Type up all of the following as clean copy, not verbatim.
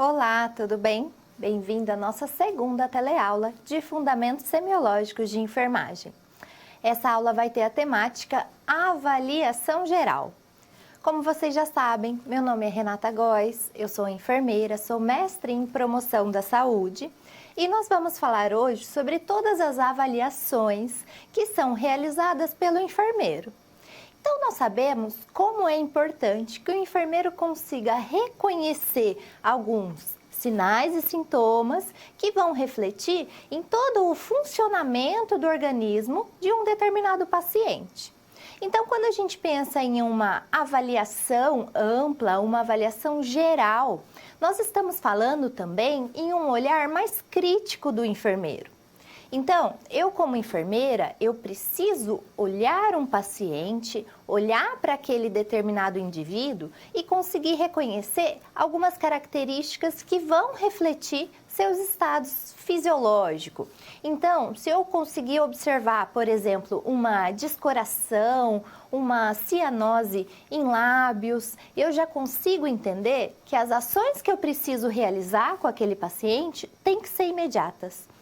Olá, tudo bem? Bem-vindo à nossa segunda teleaula de Fundamentos Semiológicos de Enfermagem. Essa aula vai ter a temática Avaliação Geral. Como vocês já sabem, meu nome é Renata Góes, eu sou enfermeira, sou mestre em promoção da saúde e nós vamos falar hoje sobre todas as avaliações que são realizadas pelo enfermeiro. Então, nós sabemos como é importante que o enfermeiro consiga reconhecer alguns sinais e sintomas que vão refletir em todo o funcionamento do organismo de um determinado paciente. Então, quando a gente pensa em uma avaliação ampla, uma avaliação geral, nós estamos falando também em um olhar mais crítico do enfermeiro. Então, eu como enfermeira, eu preciso olhar um paciente, olhar para aquele determinado indivíduo e conseguir reconhecer algumas características que vão refletir seus estados fisiológicos. Então, se eu conseguir observar, por exemplo, uma descораção, uma cianose em lábios, eu já consigo entender que as ações que eu preciso realizar com aquele paciente têm que ser imediatas.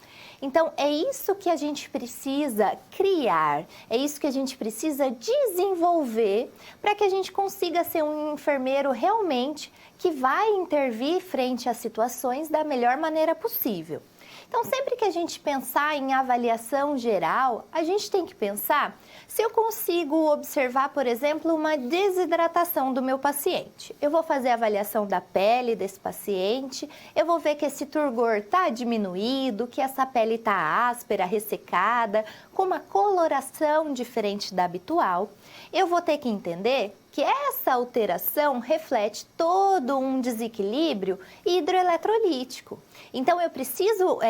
Então, é isso que a gente precisa criar, é isso que a gente precisa desenvolver para que a gente consiga ser um enfermeiro realmente que vai intervir frente às situações da melhor maneira possível. Então, sempre que a gente pensar em avaliação geral, a gente tem que pensar se eu consigo observar, por exemplo, uma desidratação do meu paciente. Eu vou fazer a avaliação da pele desse paciente, eu vou ver que esse turgor está diminuído, que essa pele está áspera, ressecada, com uma coloração diferente da habitual. Eu vou ter que entender que essa alteração reflete todo um desequilíbrio hidroeletrolítico. Então, eu preciso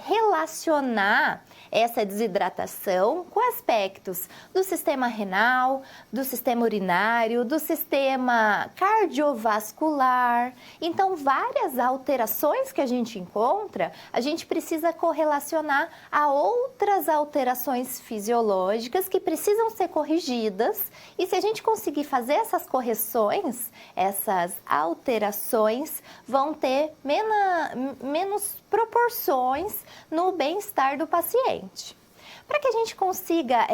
relacionar essa desidratação com aspectos do sistema renal, do sistema urinário, do sistema cardiovascular. Então, várias alterações que a gente encontra, a gente precisa correlacionar a outras alterações fisiológicas que precisam ser corrigidas. E se a gente conseguir fazer essas correções, essas alterações vão ter menos proporções no bem-estar do paciente. Para que a gente consiga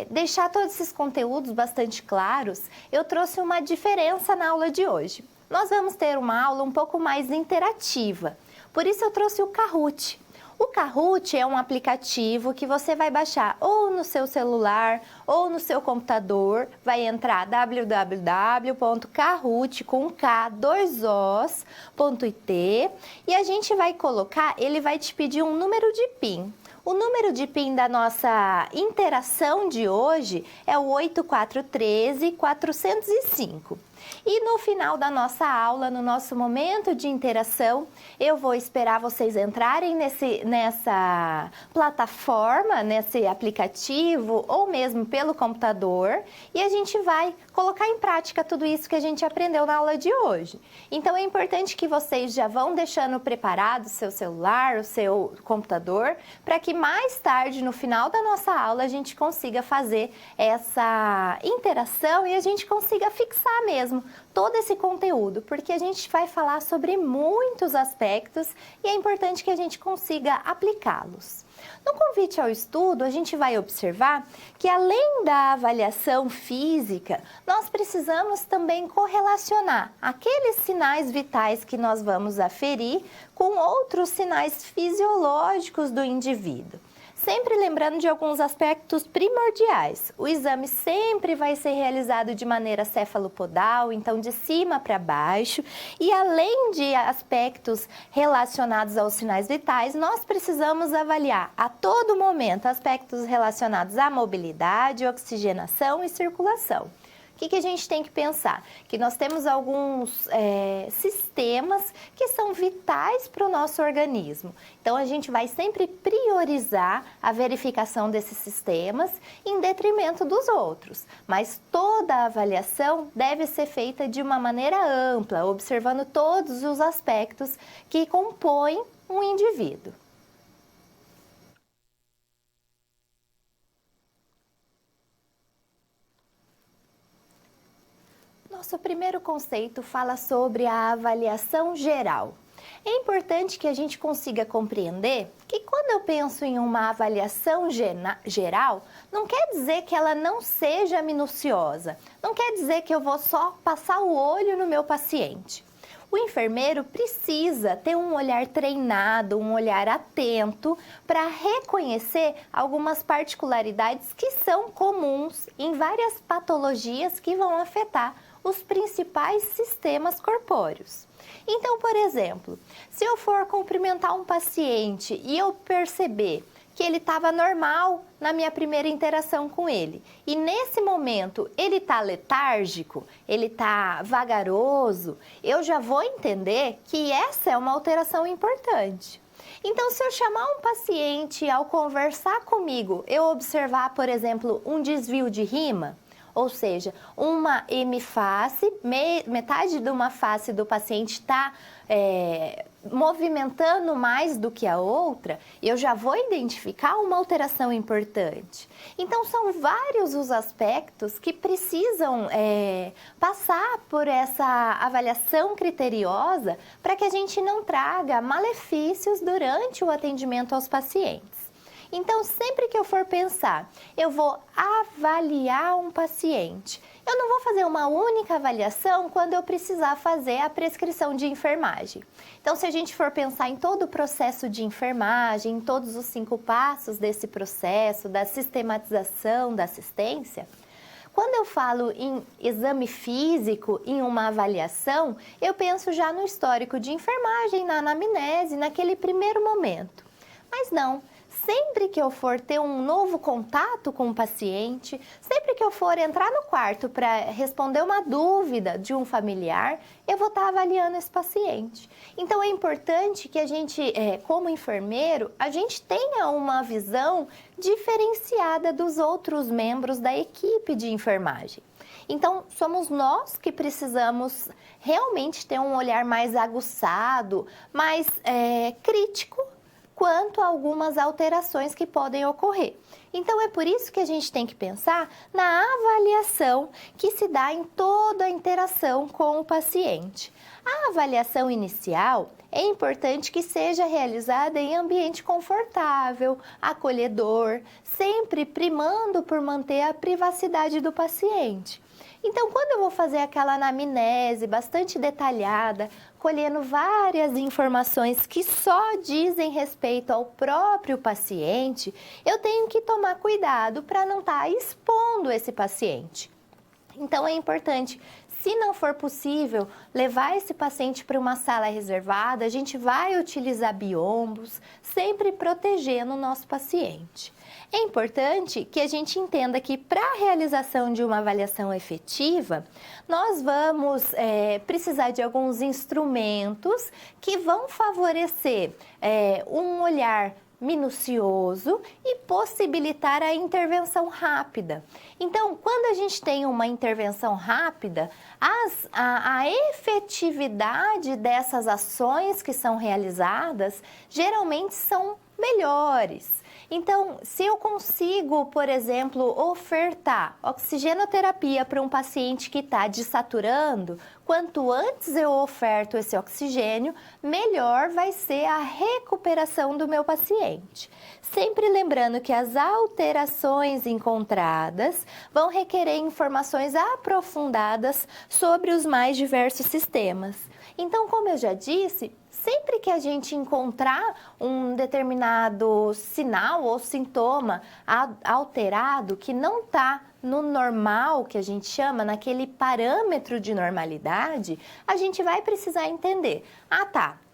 deixar todos esses conteúdos bastante claros, eu trouxe uma diferença na aula de hoje. Nós vamos ter uma aula um pouco mais interativa, por isso eu trouxe o Kahoot. O Kahoot é um aplicativo que você vai baixar ou no seu celular ou no seu computador. Vai entrar www.kahoot.it e a gente vai colocar, ele vai te pedir um número de PIN. O número de PIN da nossa interação de hoje é o 8413-405. E no final da nossa aula, no nosso momento de interação, eu vou esperar vocês entrarem nessa plataforma, nesse aplicativo ou mesmo pelo computador e a gente vai colocar em prática tudo isso que a gente aprendeu na aula de hoje. Então é importante que vocês já vão deixando preparado o seu celular, o seu computador, para que mais tarde, no final da nossa aula, a gente consiga fazer essa interação e a gente consiga fixar mesmo todo esse conteúdo, porque a gente vai falar sobre muitos aspectos e é importante que a gente consiga aplicá-los. No convite ao estudo, a gente vai observar que além da avaliação física, nós precisamos também correlacionar aqueles sinais vitais que nós vamos aferir com outros sinais fisiológicos do indivíduo. Sempre lembrando de alguns aspectos primordiais. O exame sempre vai ser realizado de maneira cefalopodal, então de cima para baixo. E além de aspectos relacionados aos sinais vitais, nós precisamos avaliar a todo momento aspectos relacionados à mobilidade, oxigenação e circulação. O que a gente tem que pensar? Que nós temos alguns sistemas que são vitais para o nosso organismo. Então, a gente vai sempre priorizar a verificação desses sistemas em detrimento dos outros. Mas toda a avaliação deve ser feita de uma maneira ampla, observando todos os aspectos que compõem um indivíduo. Nosso primeiro conceito fala sobre a avaliação geral. É importante que a gente consiga compreender que quando eu penso em uma avaliação geral, não quer dizer que ela não seja minuciosa, não quer dizer que eu vou só passar o olho no meu paciente. O enfermeiro precisa ter um olhar treinado, um olhar atento para reconhecer algumas particularidades que são comuns em várias patologias que vão afetar os principais sistemas corpóreos. Então, por exemplo, se eu for cumprimentar um paciente e eu perceber que ele estava normal na minha primeira interação com ele, e nesse momento ele está letárgico, ele está vagaroso, eu já vou entender que essa é uma alteração importante. Então, se eu chamar um paciente ao conversar comigo, eu observar, por exemplo, um desvio de rima, ou seja, uma hemiface, metade de uma face do paciente está movimentando mais do que a outra, eu já vou identificar uma alteração importante. Então, são vários os aspectos que precisam passar por essa avaliação criteriosa para que a gente não traga malefícios durante o atendimento aos pacientes. Então, sempre que eu for pensar, eu vou avaliar um paciente. Eu não vou fazer uma única avaliação quando eu precisar fazer a prescrição de enfermagem. Então, se a gente for pensar em todo o processo de enfermagem, em todos os 5 passos desse processo, da sistematização da assistência, quando eu falo em exame físico, em uma avaliação, eu penso já no histórico de enfermagem, na anamnese, naquele primeiro momento. Mas não. Sempre que eu for ter um novo contato com o paciente, sempre que eu for entrar no quarto para responder uma dúvida de um familiar, eu vou estar avaliando esse paciente. Então, é importante que a gente, como enfermeiro, a gente tenha uma visão diferenciada dos outros membros da equipe de enfermagem. Então, somos nós que precisamos realmente ter um olhar mais aguçado, mais crítico, quanto a algumas alterações que podem ocorrer. Então, é por isso que a gente tem que pensar na avaliação que se dá em toda a interação com o paciente. A avaliação inicial é importante que seja realizada em ambiente confortável, acolhedor, sempre primando por manter a privacidade do paciente. Então, quando eu vou fazer aquela anamnese bastante detalhada, colhendo várias informações que só dizem respeito ao próprio paciente, eu tenho que tomar cuidado para não estar expondo esse paciente. Então, é importante, se não for possível, levar esse paciente para uma sala reservada, a gente vai utilizar biombos, sempre protegendo o nosso paciente. É importante que a gente entenda que para a realização de uma avaliação efetiva, nós vamos precisar de alguns instrumentos que vão favorecer um olhar minucioso e possibilitar a intervenção rápida. Então, quando a gente tem uma intervenção rápida, a efetividade dessas ações que são realizadas geralmente são melhores. Então, se eu consigo, por exemplo, ofertar oxigenoterapia para um paciente que está desaturando, quanto antes eu oferto esse oxigênio, melhor vai ser a recuperação do meu paciente. Sempre lembrando que as alterações encontradas vão requerer informações aprofundadas sobre os mais diversos sistemas. Então, como eu já disse, sempre que a gente encontrar um determinado sinal ou sintoma alterado que não está no normal, que a gente chama, naquele parâmetro de normalidade, a gente vai precisar entender.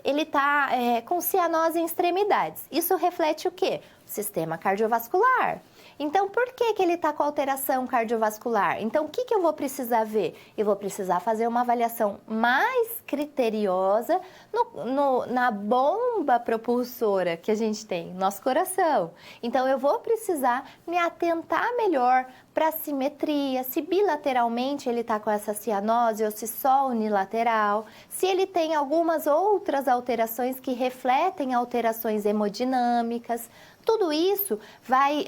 Ele está com cianose em extremidades. Isso reflete o quê? O sistema cardiovascular. Então, por que ele está com alteração cardiovascular? Então, o que eu vou precisar ver? Eu vou precisar fazer uma avaliação mais criteriosa na bomba propulsora que a gente tem, nosso coração. Então, eu vou precisar me atentar melhor para a simetria, se bilateralmente ele está com essa cianose ou se só unilateral, se ele tem algumas outras alterações que refletem alterações hemodinâmicas. Tudo isso vai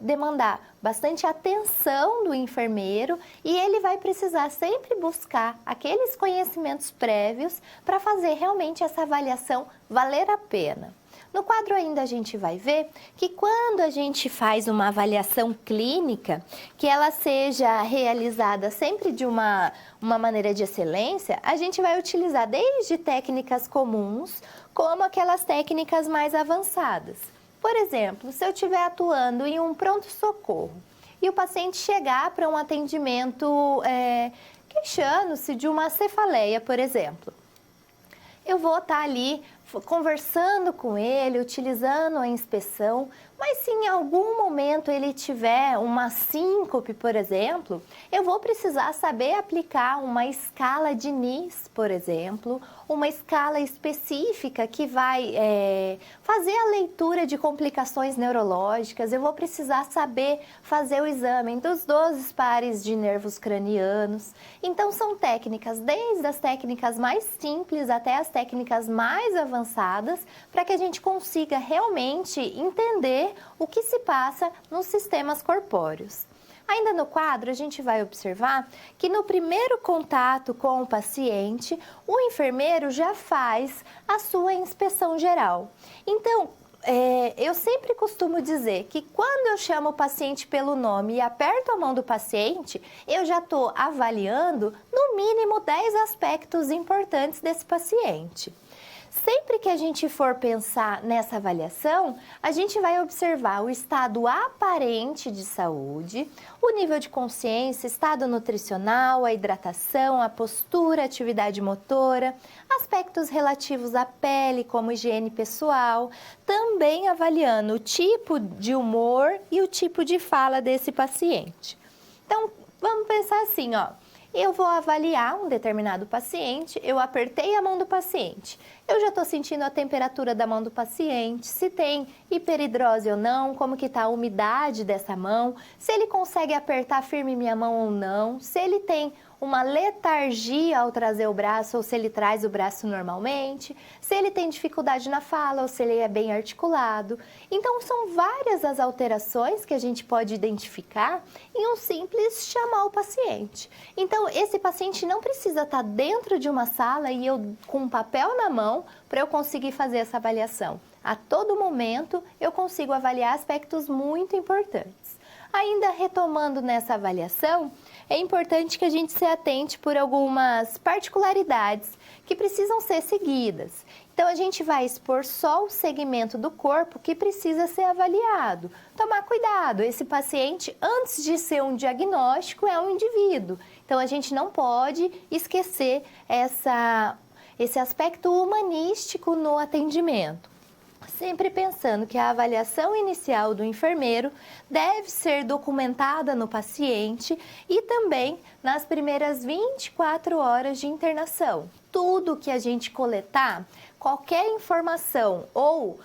demandar bastante atenção do enfermeiro e ele vai precisar sempre buscar aqueles conhecimentos prévios para fazer realmente essa avaliação valer a pena. No quadro ainda a gente vai ver que quando a gente faz uma avaliação clínica, que ela seja realizada sempre de uma maneira de excelência, a gente vai utilizar desde técnicas comuns, como aquelas técnicas mais avançadas. Por exemplo, se eu estiver atuando em um pronto-socorro e o paciente chegar para um atendimento queixando-se de uma cefaleia, por exemplo, eu vou estar ali conversando com ele, utilizando a inspeção, mas se em algum momento ele tiver uma síncope, por exemplo, eu vou precisar saber aplicar uma escala de NIS, por exemplo, uma escala específica que vai fazer a leitura de complicações neurológicas, eu vou precisar saber fazer o exame dos 12 pares de nervos cranianos. Então, são técnicas, desde as técnicas mais simples até as técnicas mais avançadas, para que a gente consiga realmente entender o que se passa nos sistemas corpóreos. Ainda no quadro, a gente vai observar que no primeiro contato com o paciente, o enfermeiro já faz a sua inspeção geral. Então, eu sempre costumo dizer que quando eu chamo o paciente pelo nome e aperto a mão do paciente, eu já estou avaliando no mínimo 10 aspectos importantes desse paciente. Sempre que a gente for pensar nessa avaliação, a gente vai observar o estado aparente de saúde, o nível de consciência, estado nutricional, a hidratação, a postura, a atividade motora, aspectos relativos à pele, como higiene pessoal, também avaliando o tipo de humor e o tipo de fala desse paciente. Então, vamos pensar assim, ó. Eu vou avaliar um determinado paciente, eu apertei a mão do paciente, eu já estou sentindo a temperatura da mão do paciente, se tem hiperidrose ou não, como que está a umidade dessa mão, se ele consegue apertar firme minha mão ou não, se ele tem uma letargia ao trazer o braço ou se ele traz o braço normalmente, se ele tem dificuldade na fala ou se ele é bem articulado. Então, são várias as alterações que a gente pode identificar em um simples chamar o paciente. Então, esse paciente não precisa estar dentro de uma sala e eu com um papel na mão para eu conseguir fazer essa avaliação. A todo momento, eu consigo avaliar aspectos muito importantes. Ainda retomando nessa avaliação, é importante que a gente se atente por algumas particularidades que precisam ser seguidas. Então, a gente vai expor só o segmento do corpo que precisa ser avaliado. Tomar cuidado, esse paciente, antes de ser um diagnóstico, é um indivíduo. Então, a gente não pode esquecer esse aspecto humanístico no atendimento. Sempre pensando que a avaliação inicial do enfermeiro deve ser documentada no paciente e também nas primeiras 24 horas de internação. Tudo que a gente coletar, qualquer informação ou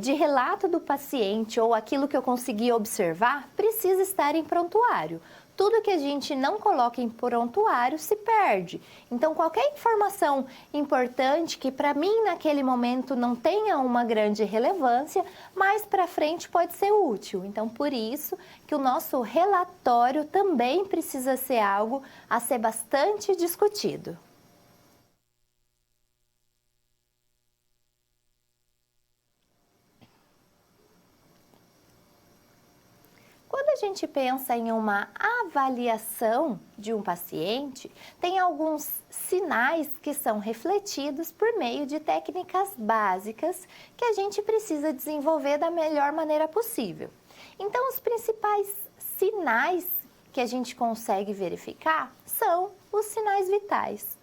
de relato do paciente ou aquilo que eu consegui observar, precisa estar em prontuário. Tudo que a gente não coloca em prontuário se perde. Então, qualquer informação importante que para mim naquele momento não tenha uma grande relevância, mais para frente pode ser útil. Então, por isso que o nosso relatório também precisa ser algo a ser bastante discutido. Quando a gente pensa em uma avaliação de um paciente, tem alguns sinais que são refletidos por meio de técnicas básicas que a gente precisa desenvolver da melhor maneira possível. Então, os principais sinais que a gente consegue verificar são os sinais vitais.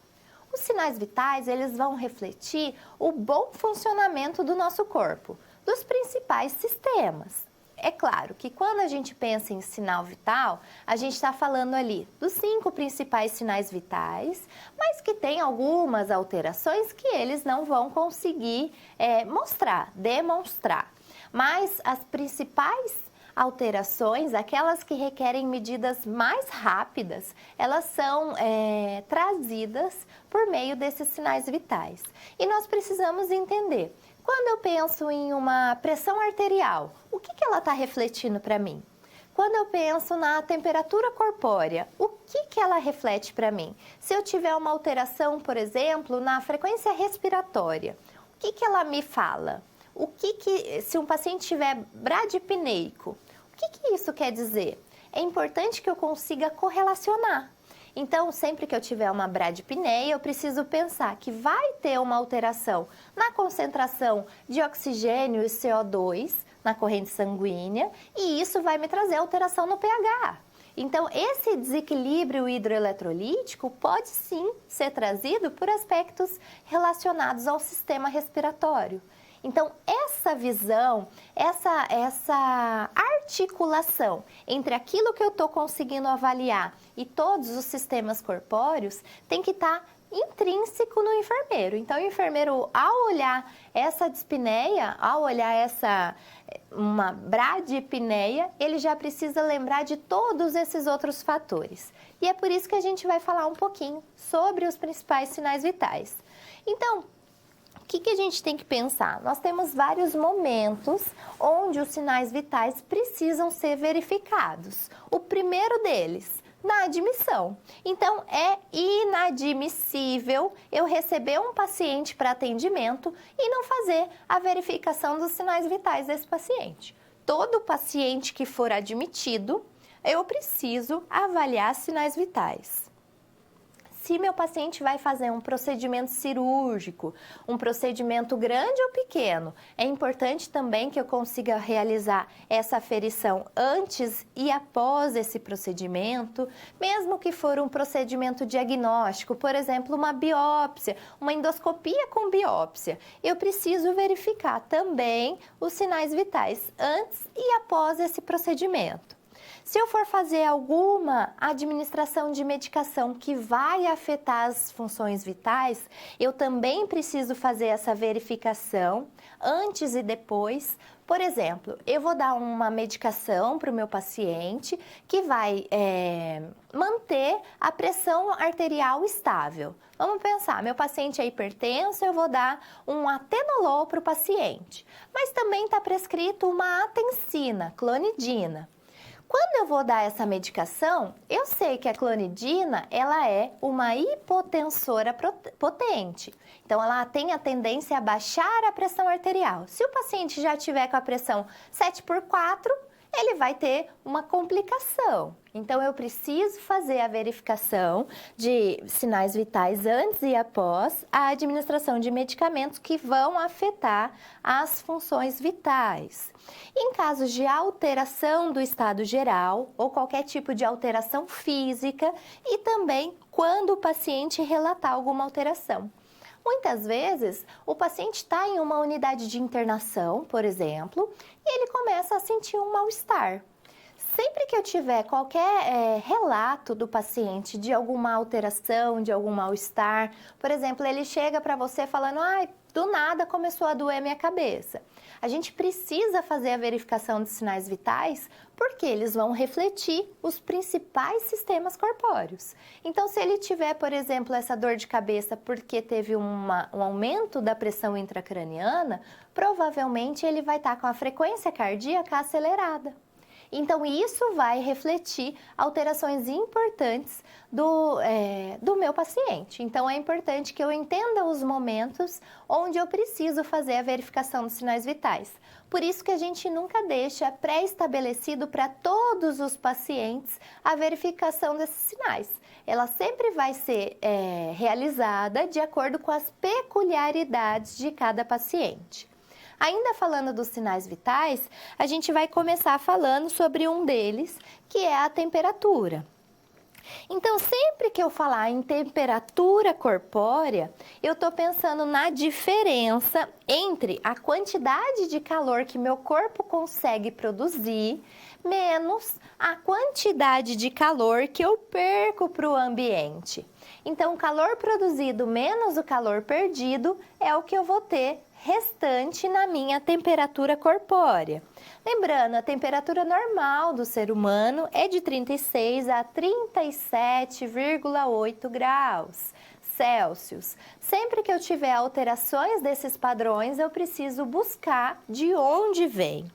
Os sinais vitais, eles vão refletir o bom funcionamento do nosso corpo, dos principais sistemas. É claro que quando a gente pensa em sinal vital, a gente está falando ali dos 5 principais sinais vitais, mas que tem algumas alterações que eles não vão conseguir demonstrar. Mas as principais alterações, aquelas que requerem medidas mais rápidas, elas são trazidas por meio desses sinais vitais. E nós precisamos entender. Quando eu penso em uma pressão arterial, o que ela está refletindo para mim? Quando eu penso na temperatura corpórea, o que ela reflete para mim? Se eu tiver uma alteração, por exemplo, na frequência respiratória, o que ela me fala? Se um paciente tiver bradipneico, o que isso quer dizer? É importante que eu consiga correlacionar. Então, sempre que eu tiver uma bradipneia, eu preciso pensar que vai ter uma alteração na concentração de oxigênio e CO2 na corrente sanguínea, e isso vai me trazer alteração no pH. Então, esse desequilíbrio hidroeletrolítico pode sim ser trazido por aspectos relacionados ao sistema respiratório. Então, essa visão, essa articulação entre aquilo que eu estou conseguindo avaliar e todos os sistemas corpóreos tem que estar intrínseco no enfermeiro. Então, o enfermeiro, ao olhar essa dispneia, ao olhar uma bradipneia, ele já precisa lembrar de todos esses outros fatores. E é por isso que a gente vai falar um pouquinho sobre os principais sinais vitais. Então, o que a gente tem que pensar? Nós temos vários momentos onde os sinais vitais precisam ser verificados. O primeiro deles, na admissão. Então, é inadmissível eu receber um paciente para atendimento e não fazer a verificação dos sinais vitais desse paciente. Todo paciente que for admitido, eu preciso avaliar sinais vitais. Se meu paciente vai fazer um procedimento cirúrgico, um procedimento grande ou pequeno, é importante também que eu consiga realizar essa aferição antes e após esse procedimento, mesmo que for um procedimento diagnóstico, por exemplo, uma biópsia, uma endoscopia com biópsia. Eu preciso verificar também os sinais vitais antes e após esse procedimento. Se eu for fazer alguma administração de medicação que vai afetar as funções vitais, eu também preciso fazer essa verificação antes e depois. Por exemplo, eu vou dar uma medicação para o meu paciente que vai manter a pressão arterial estável. Vamos pensar, meu paciente é hipertenso, eu vou dar um atenolol para o paciente. Mas também está prescrito uma atencina, clonidina. Quando eu vou dar essa medicação, eu sei que a clonidina, ela é uma hipotensora potente. Então, ela tem a tendência a baixar a pressão arterial. Se o paciente já tiver com a pressão 7/4, ele vai ter uma complicação. Então, eu preciso fazer a verificação de sinais vitais antes e após a administração de medicamentos que vão afetar as funções vitais. Em casos de alteração do estado geral ou qualquer tipo de alteração física e também quando o paciente relatar alguma alteração. Muitas vezes, o paciente está em uma unidade de internação, por exemplo, e ele começa a sentir um mal-estar. Sempre que eu tiver qualquer relato do paciente de alguma alteração, de algum mal-estar, por exemplo, ele chega para você falando, do nada começou a doer minha cabeça. A gente precisa fazer a verificação de sinais vitais porque eles vão refletir os principais sistemas corpóreos. Então, se ele tiver, por exemplo, essa dor de cabeça porque teve um aumento da pressão intracraniana, provavelmente ele vai estar com a frequência cardíaca acelerada. Então, isso vai refletir alterações importantes do meu paciente. Então, é importante que eu entenda os momentos onde eu preciso fazer a verificação dos sinais vitais. Por isso que a gente nunca deixa pré-estabelecido para todos os pacientes a verificação desses sinais. Ela sempre vai ser realizada de acordo com as peculiaridades de cada paciente. Ainda falando dos sinais vitais, a gente vai começar falando sobre um deles, que é a temperatura. Então, sempre que eu falar em temperatura corpórea, eu estou pensando na diferença entre a quantidade de calor que meu corpo consegue produzir, menos a quantidade de calor que eu perco para o ambiente. Então, o calor produzido menos o calor perdido é o que eu vou ter restante na minha temperatura corpórea. Lembrando, a temperatura normal do ser humano é de 36 a 37,8 graus Celsius. Sempre que eu tiver alterações desses padrões, eu preciso buscar de onde vem.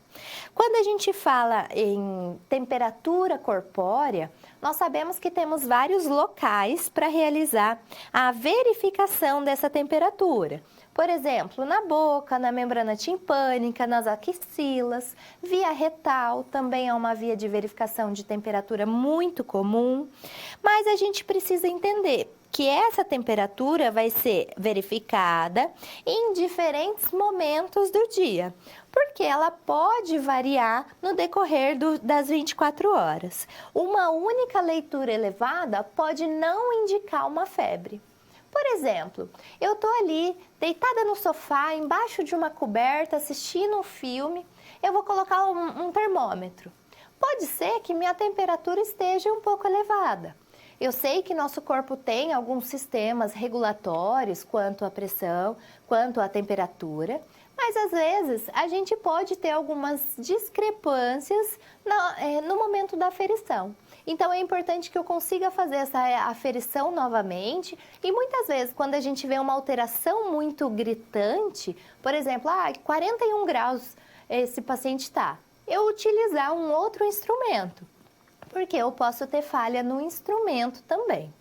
Quando a gente fala em temperatura corpórea, nós sabemos que temos vários locais para realizar a verificação dessa temperatura. Por exemplo, na boca, na membrana timpânica, nas axilas, via retal, também é uma via de verificação de temperatura muito comum. Mas a gente precisa entender que essa temperatura vai ser verificada em diferentes momentos do dia, porque ela pode variar no decorrer das 24 horas. Uma única leitura elevada pode não indicar uma febre. Por exemplo, eu estou ali deitada no sofá, embaixo de uma coberta, assistindo um filme, eu vou colocar um termômetro. Pode ser que minha temperatura esteja um pouco elevada. Eu sei que nosso corpo tem alguns sistemas regulatórios quanto à pressão, quanto à temperatura, mas às vezes a gente pode ter algumas discrepâncias no momento da aferição. Então é importante que eu consiga fazer essa aferição novamente e muitas vezes quando a gente vê uma alteração muito gritante, por exemplo, 41 graus esse paciente está, eu utilizar um outro instrumento, porque eu posso ter falha no instrumento também.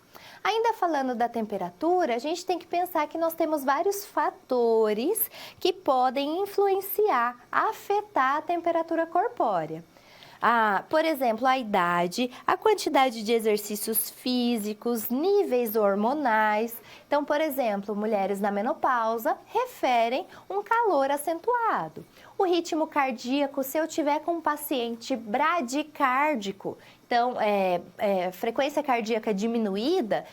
Ainda falando da temperatura, a gente tem que pensar que nós temos vários fatores que podem influenciar, afetar a temperatura corpórea. Por exemplo, a idade, a quantidade de exercícios físicos, níveis hormonais. Então, por exemplo, mulheres na menopausa referem um calor acentuado. O ritmo cardíaco, se eu tiver com um paciente bradicárdico, então, frequência cardíaca diminuída,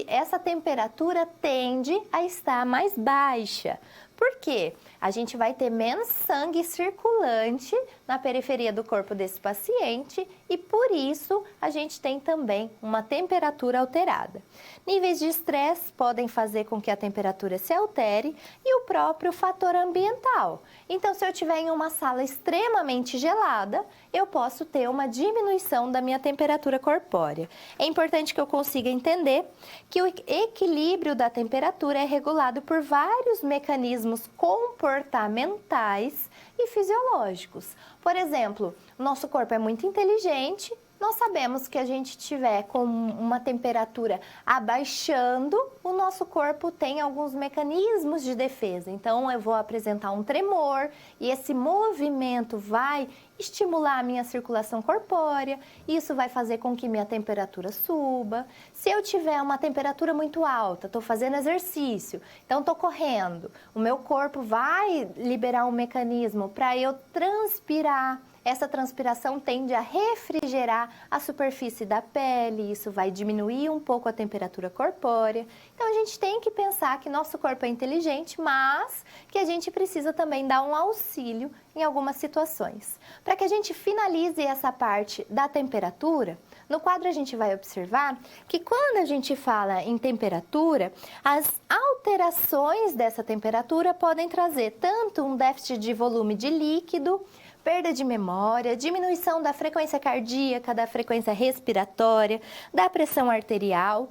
essa temperatura tende a estar mais baixa. Por quê? A gente vai ter menos sangue circulante na periferia do corpo desse paciente e, por isso, a gente tem também uma temperatura alterada. Níveis de estresse podem fazer com que a temperatura se altere e o próprio fator ambiental. Então, se eu estiver em uma sala extremamente gelada, eu posso ter uma diminuição da minha temperatura corpórea. É importante que eu consiga entender que o equilíbrio da temperatura é regulado por vários mecanismos comportamentais e fisiológicos. Por exemplo, nosso corpo é muito inteligente, nós sabemos que a gente tiver com uma temperatura abaixando, o nosso corpo tem alguns mecanismos de defesa. Então, eu vou apresentar um tremor e esse movimento vai estimular a minha circulação corpórea, isso vai fazer com que minha temperatura suba. Se eu tiver uma temperatura muito alta, estou fazendo exercício, então estou correndo, o meu corpo vai liberar um mecanismo para eu transpirar. Essa transpiração tende a refrigerar a superfície da pele, isso vai diminuir um pouco a temperatura corpórea. Então, a gente tem que pensar que nosso corpo é inteligente, mas que a gente precisa também dar um auxílio em algumas situações. Para que a gente finalize essa parte da temperatura, no quadro a gente vai observar que quando a gente fala em temperatura, as alterações dessa temperatura podem trazer tanto um déficit de volume de líquido, perda de memória, diminuição da frequência cardíaca, da frequência respiratória, da pressão arterial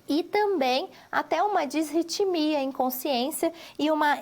e também até uma disritmia, inconsciência e uma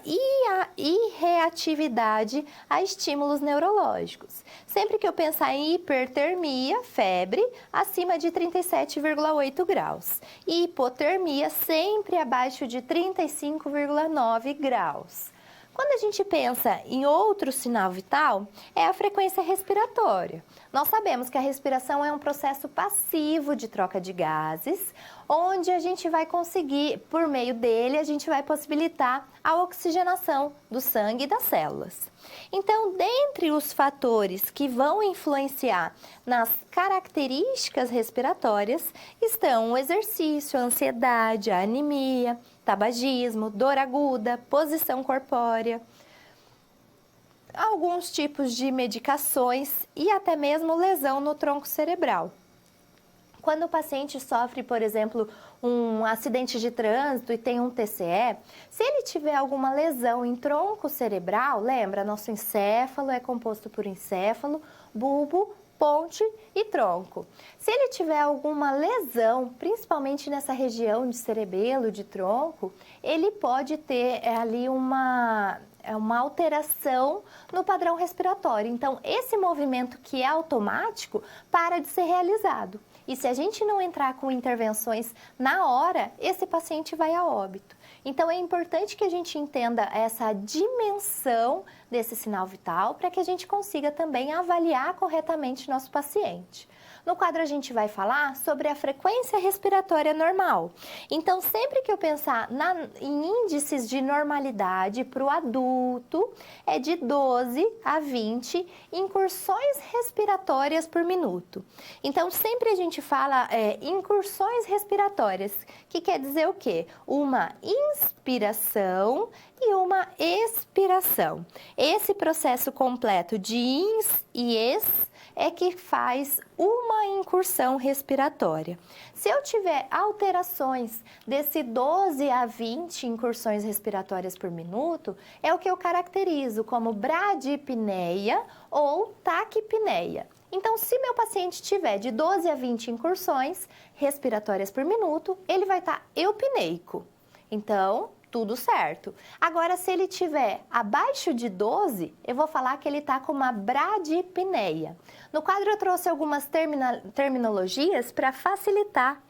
irreatividade a estímulos neurológicos. Sempre que eu pensar em hipertermia, febre, acima de 37,8 graus. E hipotermia, sempre abaixo de 35,9 graus. Quando a gente pensa em outro sinal vital, é a frequência respiratória. Nós sabemos que a respiração é um processo passivo de troca de gases, onde a gente vai conseguir, por meio dele, a gente vai possibilitar a oxigenação do sangue e das células. Então, dentre os fatores que vão influenciar nas características respiratórias, estão o exercício, a ansiedade, a anemia, tabagismo, dor aguda, posição corpórea, alguns tipos de medicações e até mesmo lesão no tronco cerebral. Quando o paciente sofre, por exemplo, um acidente de trânsito e tem um TCE, se ele tiver alguma lesão em tronco cerebral, lembra, nosso encéfalo é composto por encéfalo, bulbo, ponte e tronco. Se ele tiver alguma lesão, principalmente nessa região de cerebelo, de tronco, ele pode ter ali uma alteração no padrão respiratório. Então, esse movimento que é automático para de ser realizado. E se a gente não entrar com intervenções na hora, esse paciente vai a óbito. Então, é importante que a gente entenda essa dimensão desse sinal vital para que a gente consiga também avaliar corretamente nosso paciente. No quadro, a gente vai falar sobre a frequência respiratória normal. Então, sempre que eu pensar em índices de normalidade para o adulto, é de 12 a 20 incursões respiratórias por minuto. Então, sempre a gente fala incursões respiratórias, que quer dizer o quê? Uma inspiração e uma expiração. Esse processo completo de ins e ex é que faz uma incursão respiratória. Se eu tiver alterações desse 12 a 20 incursões respiratórias por minuto, é o que eu caracterizo como bradipneia ou taquipneia. Então, se meu paciente tiver de 12 a 20 incursões respiratórias por minuto, ele vai estar eupneico. Então, tudo certo. Agora, se ele tiver abaixo de 12, eu vou falar que ele está com uma bradipneia. No quadro, eu trouxe algumas terminologias para facilitar,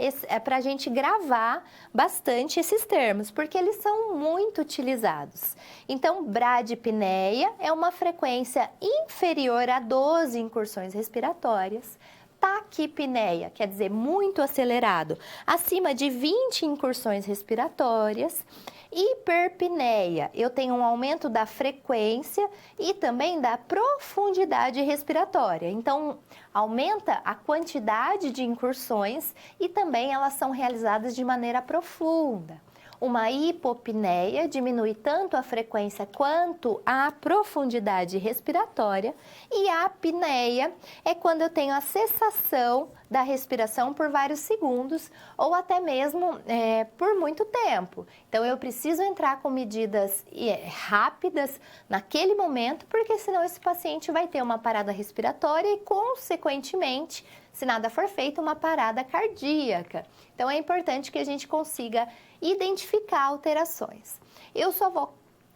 para a gente gravar bastante esses termos, porque eles são muito utilizados. Então, bradipneia é uma frequência inferior a 12 incursões respiratórias. Taquipneia, quer dizer, muito acelerado, acima de 20 incursões respiratórias. Hiperpneia, eu tenho um aumento da frequência e também da profundidade respiratória. Então, aumenta a quantidade de incursões e também elas são realizadas de maneira profunda. Uma hipopneia diminui tanto a frequência quanto a profundidade respiratória, e a apneia é quando eu tenho a cessação da respiração por vários segundos ou até mesmo por muito tempo. Então, eu preciso entrar com medidas rápidas naquele momento, porque senão esse paciente vai ter uma parada respiratória e, consequentemente, se nada for feito, uma parada cardíaca. Então, é importante que a gente consiga identificar alterações. Eu só vou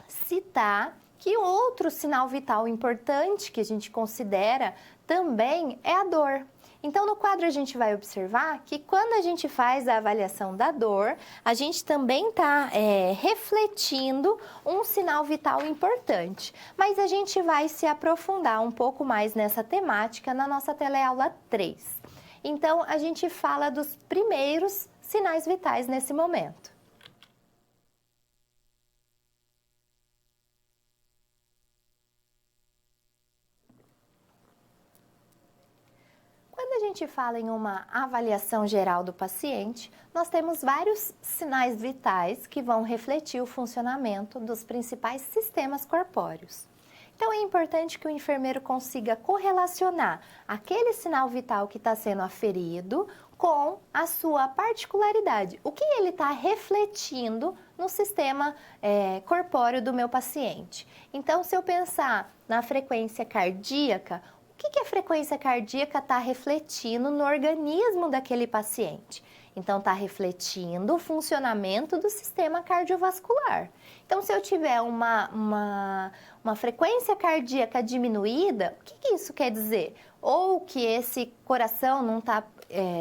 citar que outro sinal vital importante que a gente considera também é a dor. Então, no quadro, a gente vai observar que quando a gente faz a avaliação da dor, a gente também está refletindo um sinal vital importante. Mas a gente vai se aprofundar um pouco mais nessa temática na nossa teleaula 3. Então, a gente fala dos primeiros sinais vitais nesse momento. Quando a gente fala em uma avaliação geral do paciente, nós temos vários sinais vitais que vão refletir o funcionamento dos principais sistemas corpóreos. Então, é importante que o enfermeiro consiga correlacionar aquele sinal vital que está sendo aferido com a sua particularidade. O que ele está refletindo no sistema corpóreo do meu paciente. Então, se eu pensar na frequência cardíaca, o que a frequência cardíaca está refletindo no organismo daquele paciente? Então, está refletindo o funcionamento do sistema cardiovascular. Então, se eu tiver uma frequência cardíaca diminuída, o que isso quer dizer? Ou que esse coração não está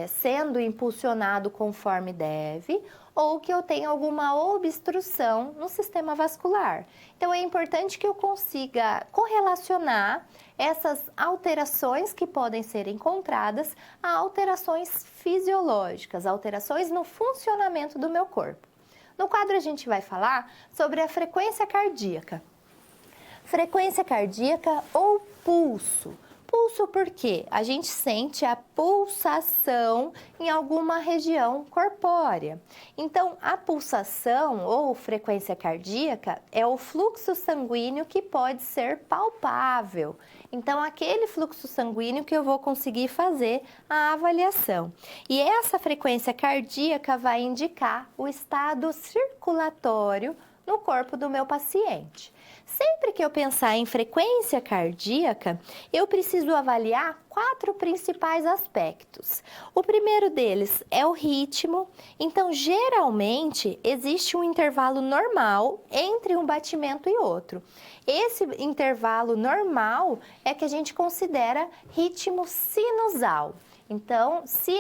sendo impulsionado conforme deve, ou que eu tenho alguma obstrução no sistema vascular. Então, é importante que eu consiga correlacionar essas alterações que podem ser encontradas a alterações fisiológicas, alterações no funcionamento do meu corpo. No quadro, a gente vai falar sobre a frequência cardíaca. Frequência cardíaca ou pulso. Pulso porque a gente sente a pulsação em alguma região corpórea. Então, a pulsação ou frequência cardíaca é o fluxo sanguíneo que pode ser palpável. Então, aquele fluxo sanguíneo que eu vou conseguir fazer a avaliação. E essa frequência cardíaca vai indicar o estado circulatório no corpo do meu paciente. Sempre que eu pensar em frequência cardíaca, eu preciso avaliar 4 principais aspectos. O primeiro deles é o ritmo. Então, geralmente, existe um intervalo normal entre um batimento e outro. Esse intervalo normal é que a gente considera ritmo sinusal. Então, se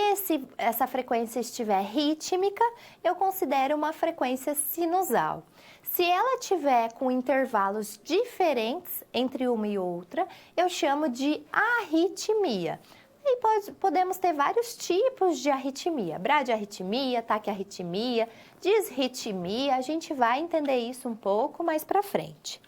essa frequência estiver rítmica, eu considero uma frequência sinusal. Se ela tiver com intervalos diferentes entre uma e outra, eu chamo de arritmia. E podemos ter vários tipos de arritmia: bradiarritmia, taquiarritmia, disritmia. A gente vai entender isso um pouco mais para frente.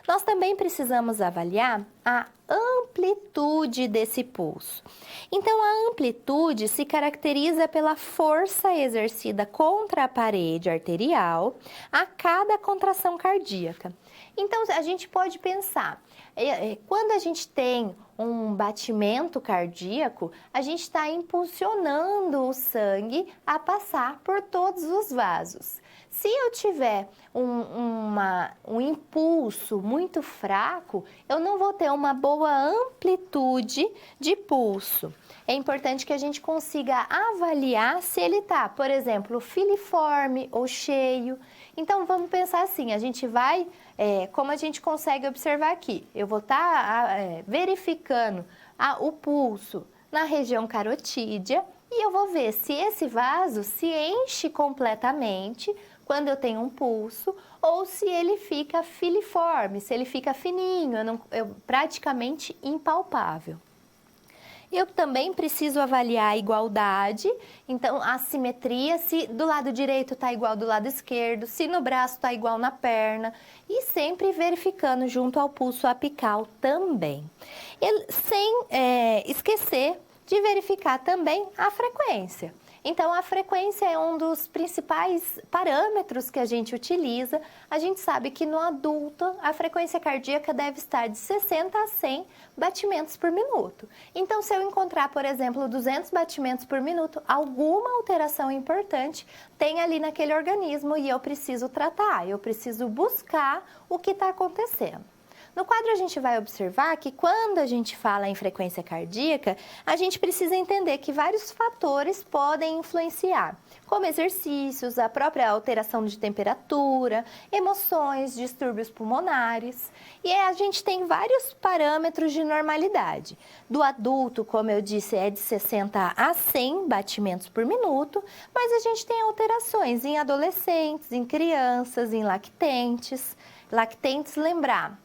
Nós também precisamos avaliar a amplitude desse pulso. Então, a amplitude se caracteriza pela força exercida contra a parede arterial a cada contração cardíaca. Então, a gente pode pensar, quando a gente tem um batimento cardíaco, a gente está impulsionando o sangue a passar por todos os vasos. Se eu tiver um impulso muito fraco, eu não vou ter uma boa amplitude de pulso. É importante que a gente consiga avaliar se ele está, por exemplo, filiforme ou cheio. Então, vamos pensar assim, a gente vai, como a gente consegue observar aqui, eu vou estar verificando o pulso na região carotídea e eu vou ver se esse vaso se enche completamente quando eu tenho um pulso, ou se ele fica filiforme, se ele fica fininho, praticamente impalpável. Eu também preciso avaliar a igualdade, então a simetria, se do lado direito está igual do lado esquerdo, se no braço está igual na perna, e sempre verificando junto ao pulso apical também. Sem esquecer de verificar também a frequência. Então, a frequência é um dos principais parâmetros que a gente utiliza. A gente sabe que no adulto, a frequência cardíaca deve estar de 60 a 100 batimentos por minuto. Então, se eu encontrar, por exemplo, 200 batimentos por minuto, alguma alteração importante tem ali naquele organismo e eu preciso tratar, eu preciso buscar o que está acontecendo. No quadro, a gente vai observar que quando a gente fala em frequência cardíaca, a gente precisa entender que vários fatores podem influenciar, como exercícios, a própria alteração de temperatura, emoções, distúrbios pulmonares. E a gente tem vários parâmetros de normalidade. Do adulto, como eu disse, é de 60 a 100 batimentos por minuto, mas a gente tem alterações em adolescentes, em crianças, em lactentes. Lactentes, lembrar,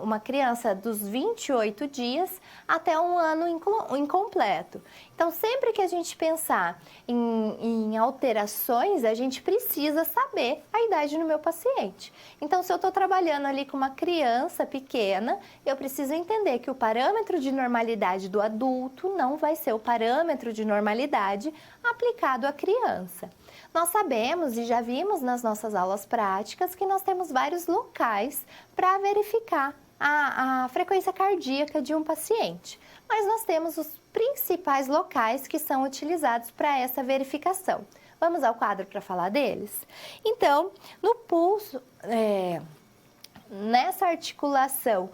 uma criança dos 28 dias até um ano incompleto. Então, sempre que a gente pensar em alterações, a gente precisa saber a idade do meu paciente. Então, se eu estou trabalhando ali com uma criança pequena, eu preciso entender que o parâmetro de normalidade do adulto não vai ser o parâmetro de normalidade aplicado à criança. Nós sabemos e já vimos nas nossas aulas práticas que nós temos vários locais para verificar a frequência cardíaca de um paciente. Mas nós temos os principais locais que são utilizados para essa verificação. Vamos ao quadro para falar deles? Então, no pulso, nessa articulação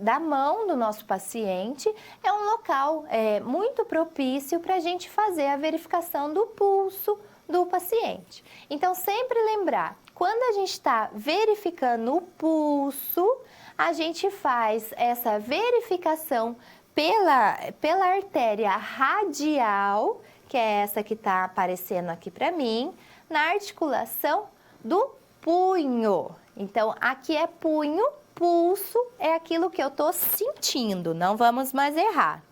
da mão do nosso paciente, é um local muito propício para a gente fazer a verificação do pulso do paciente. Então, sempre lembrar, quando a gente está verificando o pulso, a gente faz essa verificação pela artéria radial, que é essa que está aparecendo aqui para mim, na articulação do punho. Então, aqui é punho, pulso é aquilo que eu estou sentindo, não vamos mais errar.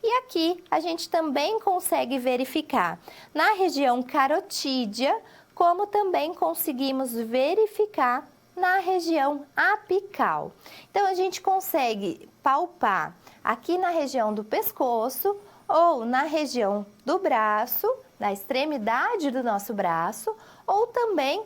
E aqui a gente também consegue verificar na região carotídea, como também conseguimos verificar na região apical. Então, a gente consegue palpar aqui na região do pescoço ou na região do braço, na extremidade do nosso braço, ou também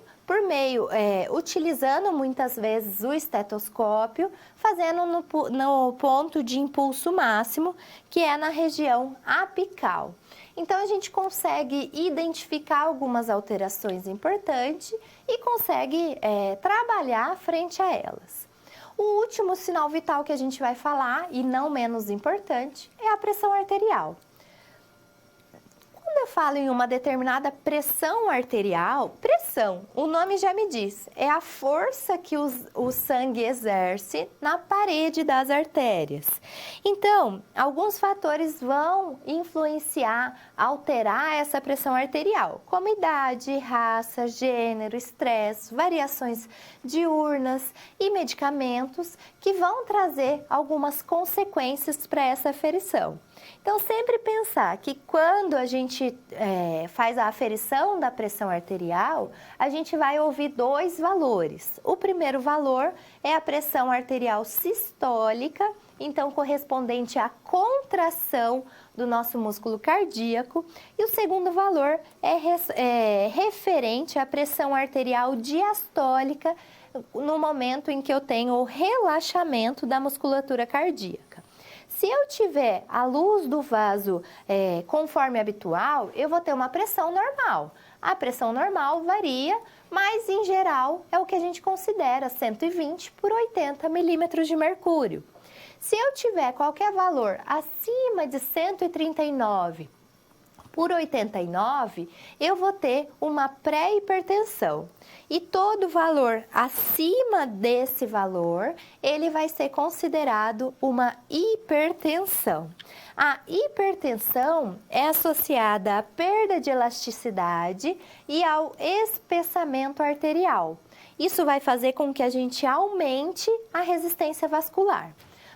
utilizando muitas vezes o estetoscópio, fazendo no ponto de impulso máximo, que é na região apical. Então, a gente consegue identificar algumas alterações importantes e consegue trabalhar frente a elas. O último sinal vital que a gente vai falar, e não menos importante, é a pressão arterial. Quando eu falo em uma determinada pressão arterial, pressão, o nome já me diz, é a força que o sangue exerce na parede das artérias. Então, alguns fatores vão influenciar, alterar essa pressão arterial, como idade, raça, gênero, estresse, variações diurnas e medicamentos que vão trazer algumas consequências para essa aferição. Então, sempre pensar que quando a gente faz a aferição da pressão arterial, a gente vai ouvir dois valores. O primeiro valor é a pressão arterial sistólica, então correspondente à contração do nosso músculo cardíaco. E o segundo valor é referente à pressão arterial diastólica, no momento em que eu tenho o relaxamento da musculatura cardíaca. Se eu tiver a luz do vaso conforme habitual, eu vou ter uma pressão normal. A pressão normal varia, mas em geral é o que a gente considera 120 por 80 milímetros de mercúrio. Se eu tiver qualquer valor acima de 139 por 89, eu vou ter uma pré-hipertensão. E todo valor acima desse valor, ele vai ser considerado uma hipertensão. A hipertensão é associada à perda de elasticidade e ao espessamento arterial. Isso vai fazer com que a gente aumente a resistência vascular.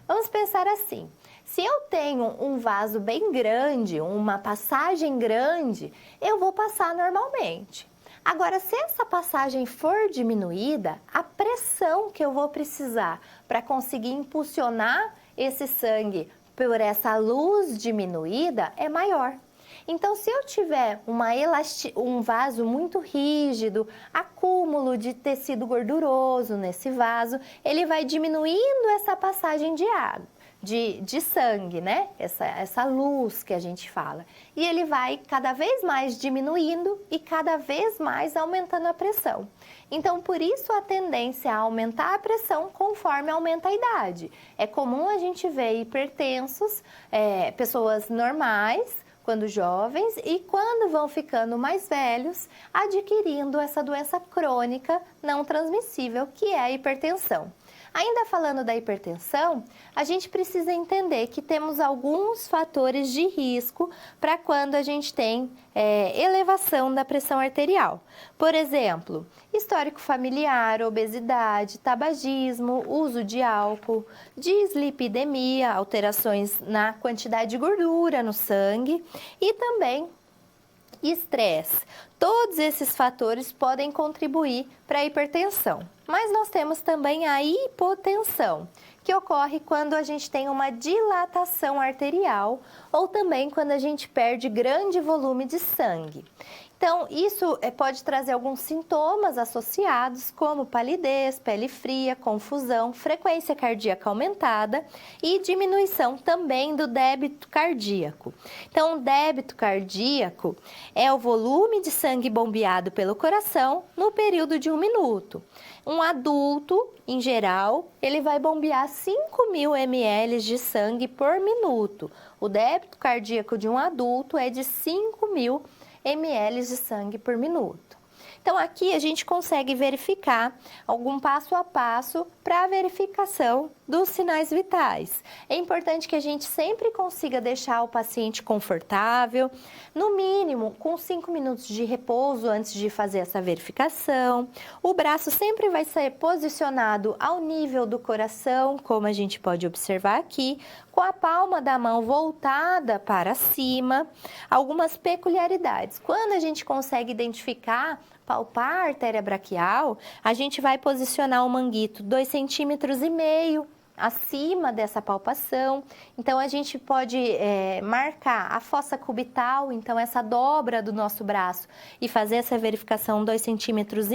Vamos pensar assim. Se eu tenho um vaso bem grande, uma passagem grande, eu vou passar normalmente. Agora, se essa passagem for diminuída, a pressão que eu vou precisar para conseguir impulsionar esse sangue por essa luz diminuída é maior. Então, se eu tiver um vaso muito rígido, acúmulo de tecido gorduroso nesse vaso, ele vai diminuindo essa passagem de água. De sangue, né? Essa luz que a gente fala. E ele vai cada vez mais diminuindo e cada vez mais aumentando a pressão. Então, por isso a tendência a aumentar a pressão conforme aumenta a idade. É comum a gente ver hipertensos, pessoas normais, quando jovens, e quando vão ficando mais velhos, adquirindo essa doença crônica não transmissível, que é a hipertensão. Ainda falando da hipertensão, a gente precisa entender que temos alguns fatores de risco para quando a gente tem elevação da pressão arterial. Por exemplo, histórico familiar, obesidade, tabagismo, uso de álcool, dislipidemia, alterações na quantidade de gordura no sangue e também estresse. Todos esses fatores podem contribuir para a hipertensão. Mas nós temos também a hipotensão, que ocorre quando a gente tem uma dilatação arterial ou também quando a gente perde grande volume de sangue. Então, isso pode trazer alguns sintomas associados, como palidez, pele fria, confusão, frequência cardíaca aumentada e diminuição também do débito cardíaco. Então, o débito cardíaco é o volume de sangue bombeado pelo coração no período de 1 minuto. Um adulto, em geral, ele vai bombear 5.000 ml de sangue por minuto. O débito cardíaco de um adulto é de 5.000 ml de sangue por minuto. Então, aqui a gente consegue verificar algum passo a passo para a verificação dos sinais vitais. É importante que a gente sempre consiga deixar o paciente confortável, no mínimo com 5 minutos de repouso antes de fazer essa verificação. O braço sempre vai ser posicionado ao nível do coração, como a gente pode observar aqui, com a palma da mão voltada para cima. Algumas peculiaridades. Quando a gente consegue identificar, palpar a artéria braquial, a gente vai posicionar o manguito 2,5 cm acima dessa palpação. Então, a gente pode marcar a fossa cubital, então essa dobra do nosso braço, e fazer essa verificação 2,5 centímetros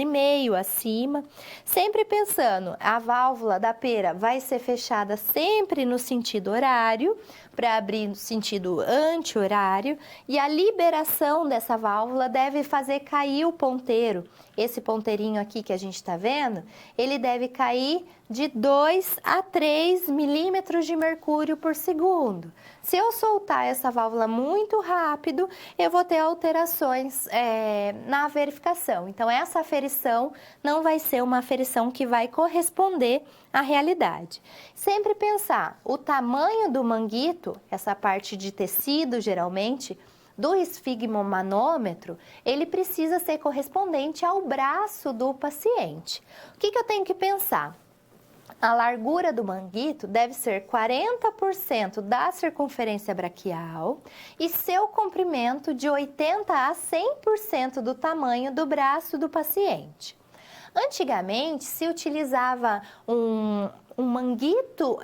acima. Sempre pensando, a válvula da pera vai ser fechada sempre no sentido horário, para abrir no sentido anti-horário, e a liberação dessa válvula deve fazer cair o ponteiro. Esse ponteirinho aqui que a gente está vendo, ele deve cair de 2 a 3 milímetros de mercúrio por segundo. Se eu soltar essa válvula muito rápido, eu vou ter alterações na verificação. Então, essa aferição não vai ser uma aferição que vai corresponder à realidade. Sempre pensar, o tamanho do manguito, essa parte de tecido geralmente, do esfigmomanômetro, ele precisa ser correspondente ao braço do paciente. O que eu tenho que pensar? A largura do manguito deve ser 40% da circunferência braquial e seu comprimento de 80% a 100% do tamanho do braço do paciente. Antigamente, se utilizava um manguito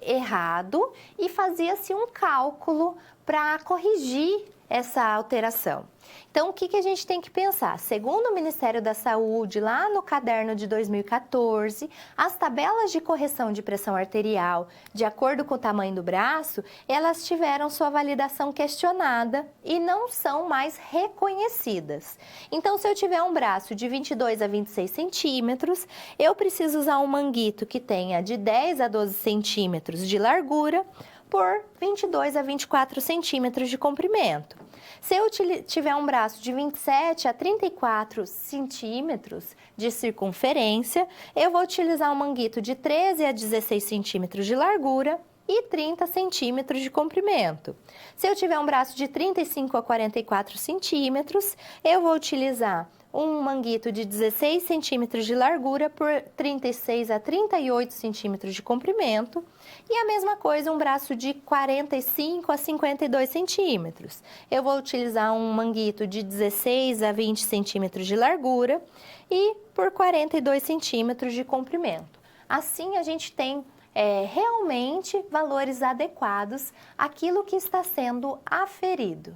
errado e fazia-se um cálculo para corrigir essa alteração. Então, o que a gente tem que pensar? Segundo o Ministério da Saúde, lá no caderno de 2014, as tabelas de correção de pressão arterial, de acordo com o tamanho do braço, elas tiveram sua validação questionada e não são mais reconhecidas. Então, se eu tiver um braço de 22 a 26 centímetros, eu preciso usar um manguito que tenha de 10 a 12 centímetros de largura, por 22 a 24 centímetros de comprimento. Se eu tiver um braço de 27 a 34 centímetros de circunferência, eu vou utilizar um manguito de 13 a 16 centímetros de largura e 30 centímetros de comprimento. Se eu tiver um braço de 35 a 44 centímetros, eu vou utilizar um manguito de 16 centímetros de largura por 36 a 38 centímetros de comprimento. E a mesma coisa, um braço de 45 a 52 centímetros. Eu vou utilizar um manguito de 16 a 20 centímetros de largura e por 42 centímetros de comprimento. Assim, a gente tem realmente valores adequados àquilo que está sendo aferido.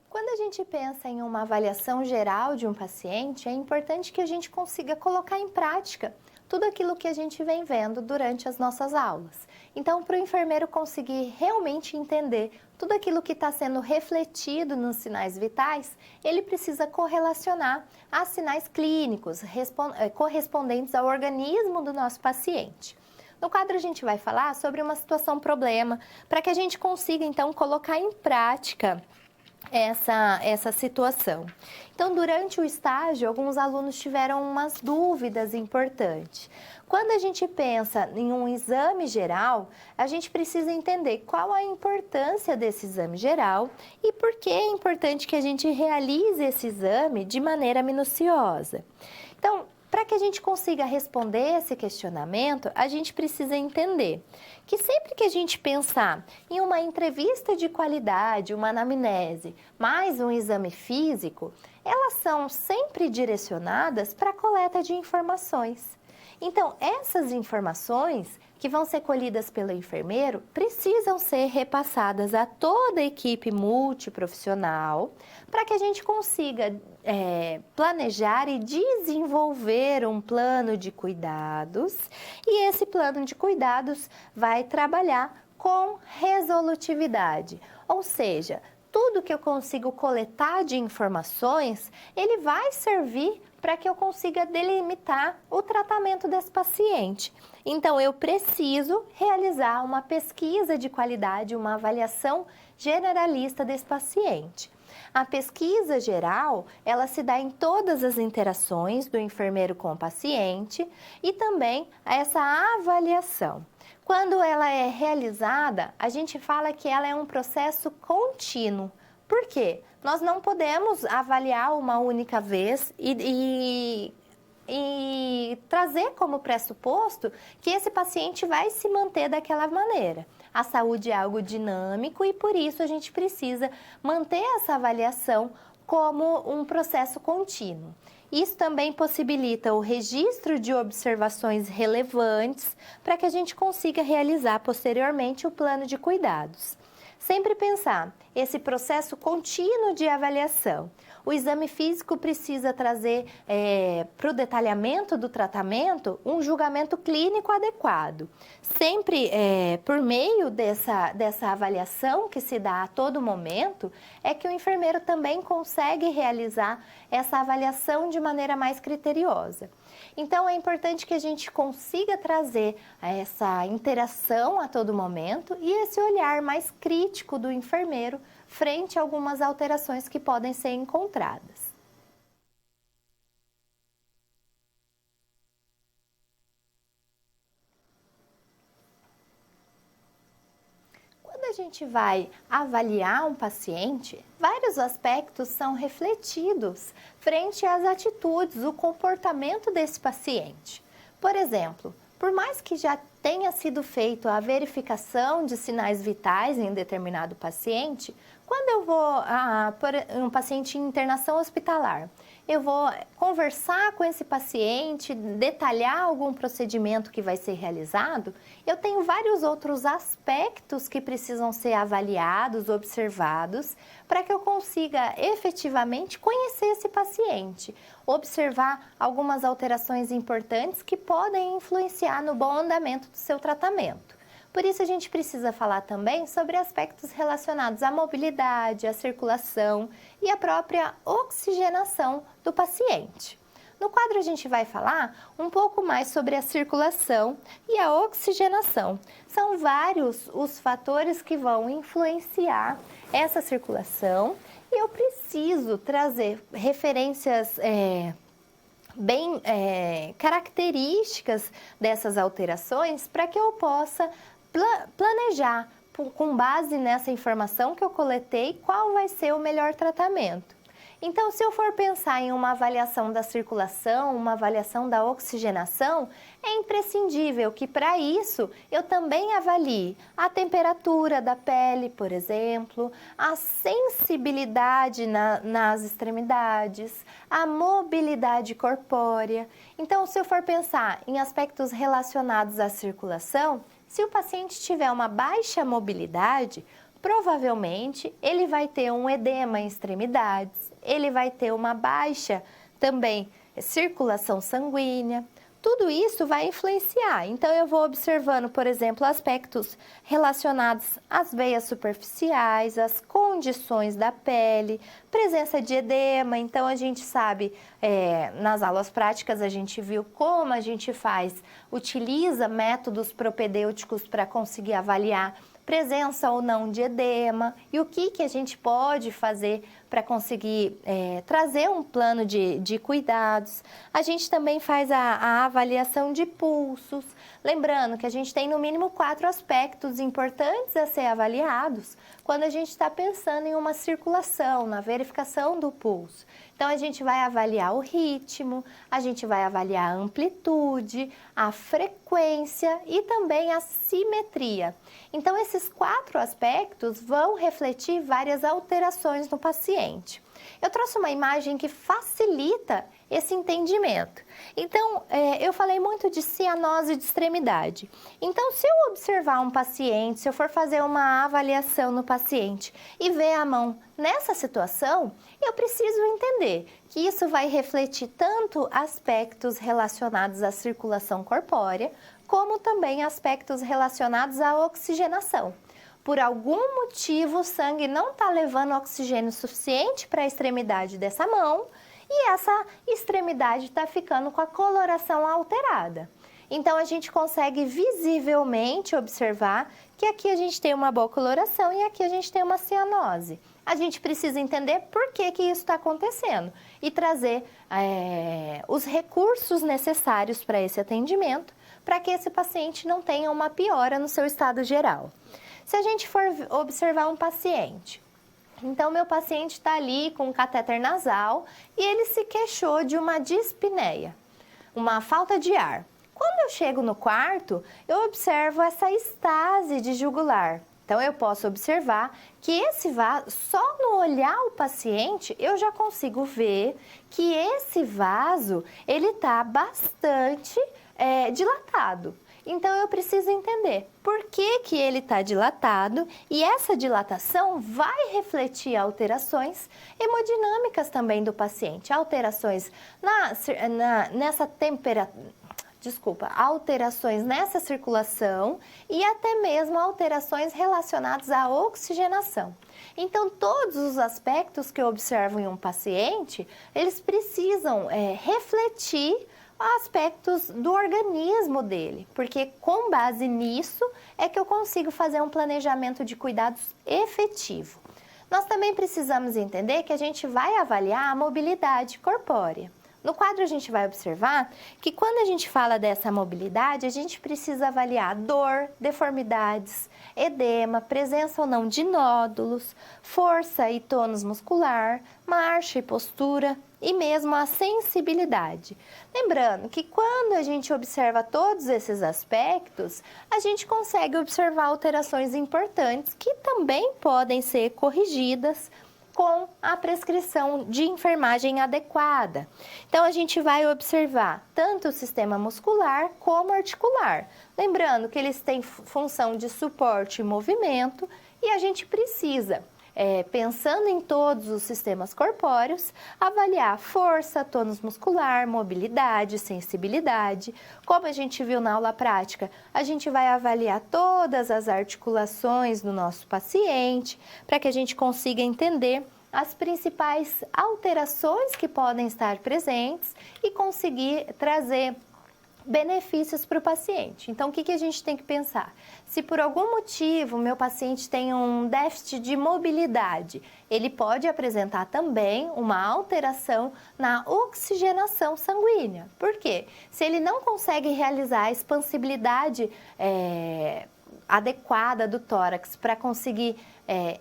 Quando a gente pensa em uma avaliação geral de um paciente, é importante que a gente consiga colocar em prática tudo aquilo que a gente vem vendo durante as nossas aulas. Então, para o enfermeiro conseguir realmente entender tudo aquilo que está sendo refletido nos sinais vitais, ele precisa correlacionar a sinais clínicos correspondentes ao organismo do nosso paciente. No quadro a gente vai falar sobre uma situação problema, para que a gente consiga então colocar em prática essa situação. Então, durante o estágio, alguns alunos tiveram umas dúvidas importantes. Quando a gente pensa em um exame geral, a gente precisa entender qual a importância desse exame geral e por que é importante que a gente realize esse exame de maneira minuciosa. Então, para que a gente consiga responder esse questionamento, a gente precisa entender que sempre que a gente pensar em uma entrevista de qualidade, uma anamnese, mais um exame físico, elas são sempre direcionadas para a coleta de informações. Então, essas informações que vão ser colhidas pelo enfermeiro precisam ser repassadas a toda a equipe multiprofissional para que a gente consiga planejar e desenvolver um plano de cuidados, e esse plano de cuidados vai trabalhar com resolutividade, ou seja, tudo que eu consigo coletar de informações, ele vai servir para que eu consiga delimitar o tratamento desse paciente. Então, eu preciso realizar uma pesquisa de qualidade, uma avaliação generalista desse paciente. A pesquisa geral, ela se dá em todas as interações do enfermeiro com o paciente e também essa avaliação. Quando ela é realizada, a gente fala que ela é um processo contínuo. Por quê? Nós não podemos avaliar uma única vez e trazer como pressuposto que esse paciente vai se manter daquela maneira. A saúde é algo dinâmico e por isso a gente precisa manter essa avaliação como um processo contínuo. Isso também possibilita o registro de observações relevantes para que a gente consiga realizar posteriormente o plano de cuidados. Sempre pensar esse processo contínuo de avaliação. O exame físico precisa trazer para o detalhamento do tratamento um julgamento clínico adequado. Sempre por meio dessa avaliação que se dá a todo momento, é que o enfermeiro também consegue realizar essa avaliação de maneira mais criteriosa. Então, é importante que a gente consiga trazer essa interação a todo momento e esse olhar mais crítico do enfermeiro frente a algumas alterações que podem ser encontradas. Quando a gente vai avaliar um paciente, vários aspectos são refletidos frente às atitudes, o comportamento desse paciente. Por exemplo, por mais que já tenha sido feita a verificação de sinais vitais em determinado paciente, quando eu vou por um paciente em internação hospitalar, eu vou conversar com esse paciente, detalhar algum procedimento que vai ser realizado, eu tenho vários outros aspectos que precisam ser avaliados, observados, para que eu consiga efetivamente conhecer esse paciente, observar algumas alterações importantes que podem influenciar no bom andamento do seu tratamento. Por isso, a gente precisa falar também sobre aspectos relacionados à mobilidade, à circulação e à própria oxigenação do paciente. No quadro, a gente vai falar um pouco mais sobre a circulação e a oxigenação. São vários os fatores que vão influenciar essa circulação e eu preciso trazer referências bem características dessas alterações para que eu possa planejar, com base nessa informação que eu coletei, qual vai ser o melhor tratamento. Então, se eu for pensar em uma avaliação da circulação, uma avaliação da oxigenação, é imprescindível que para isso eu também avalie a temperatura da pele, por exemplo, a sensibilidade nas extremidades, a mobilidade corpórea. Então, se eu for pensar em aspectos relacionados à circulação, se o paciente tiver uma baixa mobilidade, provavelmente ele vai ter um edema em extremidades, ele vai ter uma baixa também circulação sanguínea. Tudo isso vai influenciar. Então, eu vou observando, por exemplo, aspectos relacionados às veias superficiais, às condições da pele, presença de edema. Então, a gente sabe, nas aulas práticas, a gente viu como a gente utiliza métodos propedêuticos para conseguir avaliar presença ou não de edema e o que a gente pode fazer para conseguir trazer um plano de cuidados. A gente também faz a avaliação de pulsos, lembrando que a gente tem no mínimo 4 aspectos importantes a ser avaliados quando a gente está pensando em uma circulação, na verificação do pulso. Então, a gente vai avaliar o ritmo, a gente vai avaliar a amplitude, a frequência e também a simetria. Então, esses 4 aspectos vão refletir várias alterações no paciente. Eu trouxe uma imagem que facilita esse entendimento. Então, eu falei muito de cianose de extremidade. Então, se eu observar um paciente, se eu for fazer uma avaliação no paciente e ver a mão nessa situação, eu preciso entender que isso vai refletir tanto aspectos relacionados à circulação corpórea, como também aspectos relacionados à oxigenação. Por algum motivo, o sangue não está levando oxigênio suficiente para a extremidade dessa mão e essa extremidade está ficando com a coloração alterada. Então, a gente consegue visivelmente observar que aqui a gente tem uma boa coloração e aqui a gente tem uma cianose. A gente precisa entender por que isso está acontecendo e trazer os recursos necessários para esse atendimento, para que esse paciente não tenha uma piora no seu estado geral. Se a gente for observar um paciente, então meu paciente está ali com um catéter nasal e ele se queixou de uma dispneia, uma falta de ar. Quando eu chego no quarto, eu observo essa estase de jugular. Então, eu posso observar que esse vaso, só no olhar o paciente, eu já consigo ver que esse vaso, ele está bastante dilatado. Então, eu preciso entender por que que ele está dilatado e essa dilatação vai refletir alterações hemodinâmicas também do paciente, alterações nessa temperatura, alterações nessa circulação e até mesmo alterações relacionadas à oxigenação. Então, todos os aspectos que eu observo em um paciente, eles precisam refletir aspectos do organismo dele, porque com base nisso é que eu consigo fazer um planejamento de cuidados efetivo. Nós também precisamos entender que a gente vai avaliar a mobilidade corpórea. No quadro a gente vai observar que quando a gente fala dessa mobilidade, a gente precisa avaliar dor, deformidades, edema, presença ou não de nódulos, força e tônus muscular, marcha e postura e mesmo a sensibilidade. Lembrando que quando a gente observa todos esses aspectos, a gente consegue observar alterações importantes que também podem ser corrigidas com a prescrição de enfermagem adequada. Então, a gente vai observar tanto o sistema muscular como articular. Lembrando que eles têm função de suporte e movimento e a gente precisa, pensando em todos os sistemas corpóreos, avaliar força, tônus muscular, mobilidade, sensibilidade. Como a gente viu na aula prática, a gente vai avaliar todas as articulações do nosso paciente para que a gente consiga entender as principais alterações que podem estar presentes e conseguir trazer benefícios para o paciente. Então, o que a gente tem que pensar? Se por algum motivo o meu paciente tem um déficit de mobilidade, ele pode apresentar também uma alteração na oxigenação sanguínea. Por quê? Se ele não consegue realizar a expansibilidade adequada do tórax para conseguir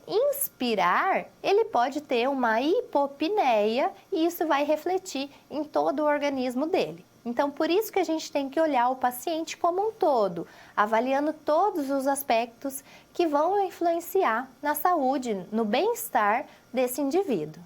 inspirar, ele pode ter uma hipopneia e isso vai refletir em todo o organismo dele. Então, por isso que a gente tem que olhar o paciente como um todo, avaliando todos os aspectos que vão influenciar na saúde, no bem-estar desse indivíduo.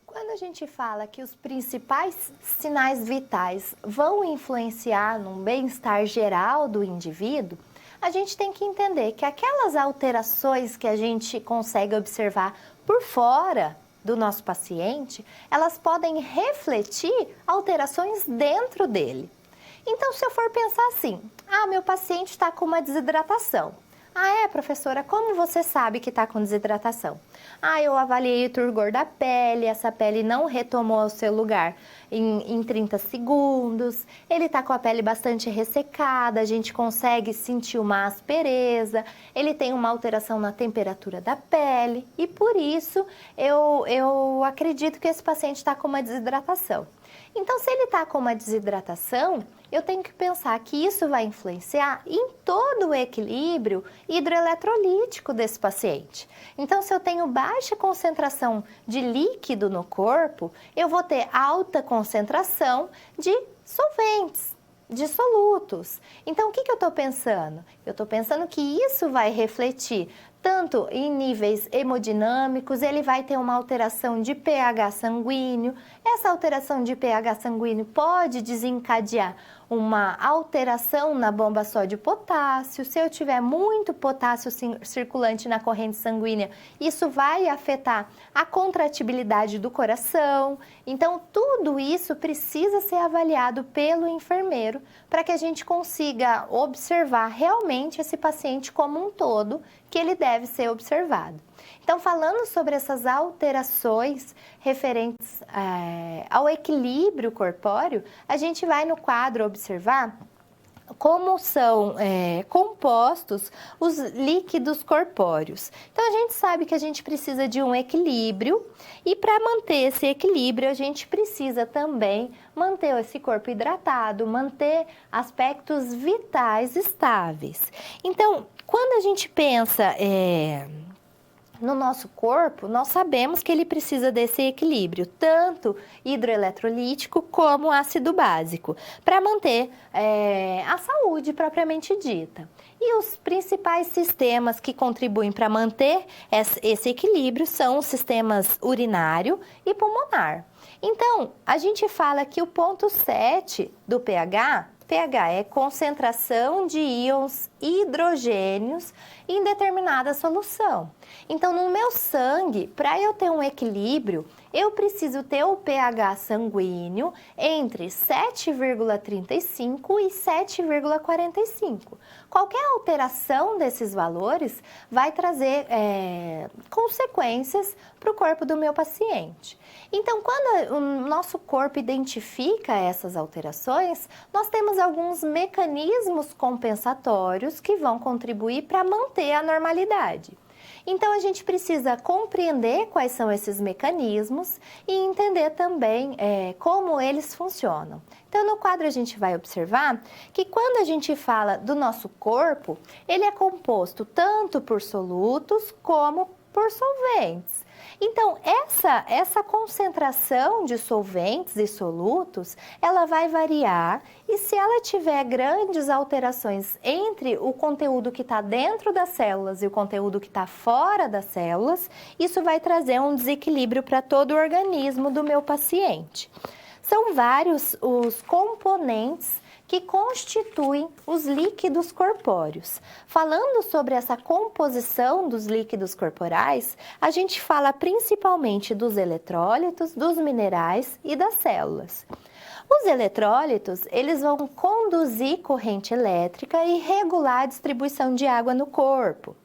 Quando a gente fala que os principais sinais vitais vão influenciar no bem-estar geral do indivíduo, a gente tem que entender que aquelas alterações que a gente consegue observar por fora do nosso paciente, elas podem refletir alterações dentro dele. Então, se eu for pensar assim, meu paciente está com uma desidratação. Professora, como você sabe que está com desidratação? Eu avaliei o turgor da pele, essa pele não retomou ao seu lugar em 30 segundos, ele está com a pele bastante ressecada, a gente consegue sentir uma aspereza, ele tem uma alteração na temperatura da pele e por isso eu acredito que esse paciente está com uma desidratação. Então, se ele está com uma desidratação, eu tenho que pensar que isso vai influenciar em todo o equilíbrio hidroeletrolítico desse paciente. Então, se eu tenho baixa concentração de líquido no corpo, eu vou ter alta concentração de solventes, de solutos. Então, o que eu estou pensando? Eu estou pensando que isso vai refletir tanto em níveis hemodinâmicos, ele vai ter uma alteração de pH sanguíneo. Essa alteração de pH sanguíneo pode desencadear uma alteração na bomba sódio-potássio. Se eu tiver muito potássio circulante na corrente sanguínea, isso vai afetar a contratibilidade do coração. Então, tudo isso precisa ser avaliado pelo enfermeiro para que a gente consiga observar realmente esse paciente como um todo, que ele deve ser observado. Então, falando sobre essas alterações referentes ao equilíbrio corpóreo, a gente vai no quadro observar como são compostos os líquidos corpóreos. Então, a gente sabe que a gente precisa de um equilíbrio e para manter esse equilíbrio, a gente precisa também manter esse corpo hidratado, manter aspectos vitais estáveis. Então, quando a gente pensa no nosso corpo, nós sabemos que ele precisa desse equilíbrio, tanto hidroeletrolítico como ácido básico, para manter a saúde propriamente dita. E os principais sistemas que contribuem para manter esse equilíbrio são os sistemas urinário e pulmonar. Então, a gente fala que o ponto 7 do pH é concentração de íons hidrogênios em determinada solução. Então, no meu sangue, para eu ter um equilíbrio, eu preciso ter o pH sanguíneo entre 7,35 e 7,45. Qualquer alteração desses valores vai trazer consequências para o corpo do meu paciente. Então, quando o nosso corpo identifica essas alterações, nós temos alguns mecanismos compensatórios que vão contribuir para manter a normalidade. Então, a gente precisa compreender quais são esses mecanismos e entender também como eles funcionam. Então, no quadro a gente vai observar que quando a gente fala do nosso corpo, ele é composto tanto por solutos como por solventes. Então, essa concentração de solventes e solutos, ela vai variar e se ela tiver grandes alterações entre o conteúdo que está dentro das células e o conteúdo que está fora das células, isso vai trazer um desequilíbrio para todo o organismo do meu paciente. São vários os componentes que constituem os líquidos corpóreos. Falando sobre essa composição dos líquidos corporais, a gente fala principalmente dos eletrólitos, dos minerais e das células. Os eletrólitos, eles vão conduzir corrente elétrica e regular a distribuição de água no corpo.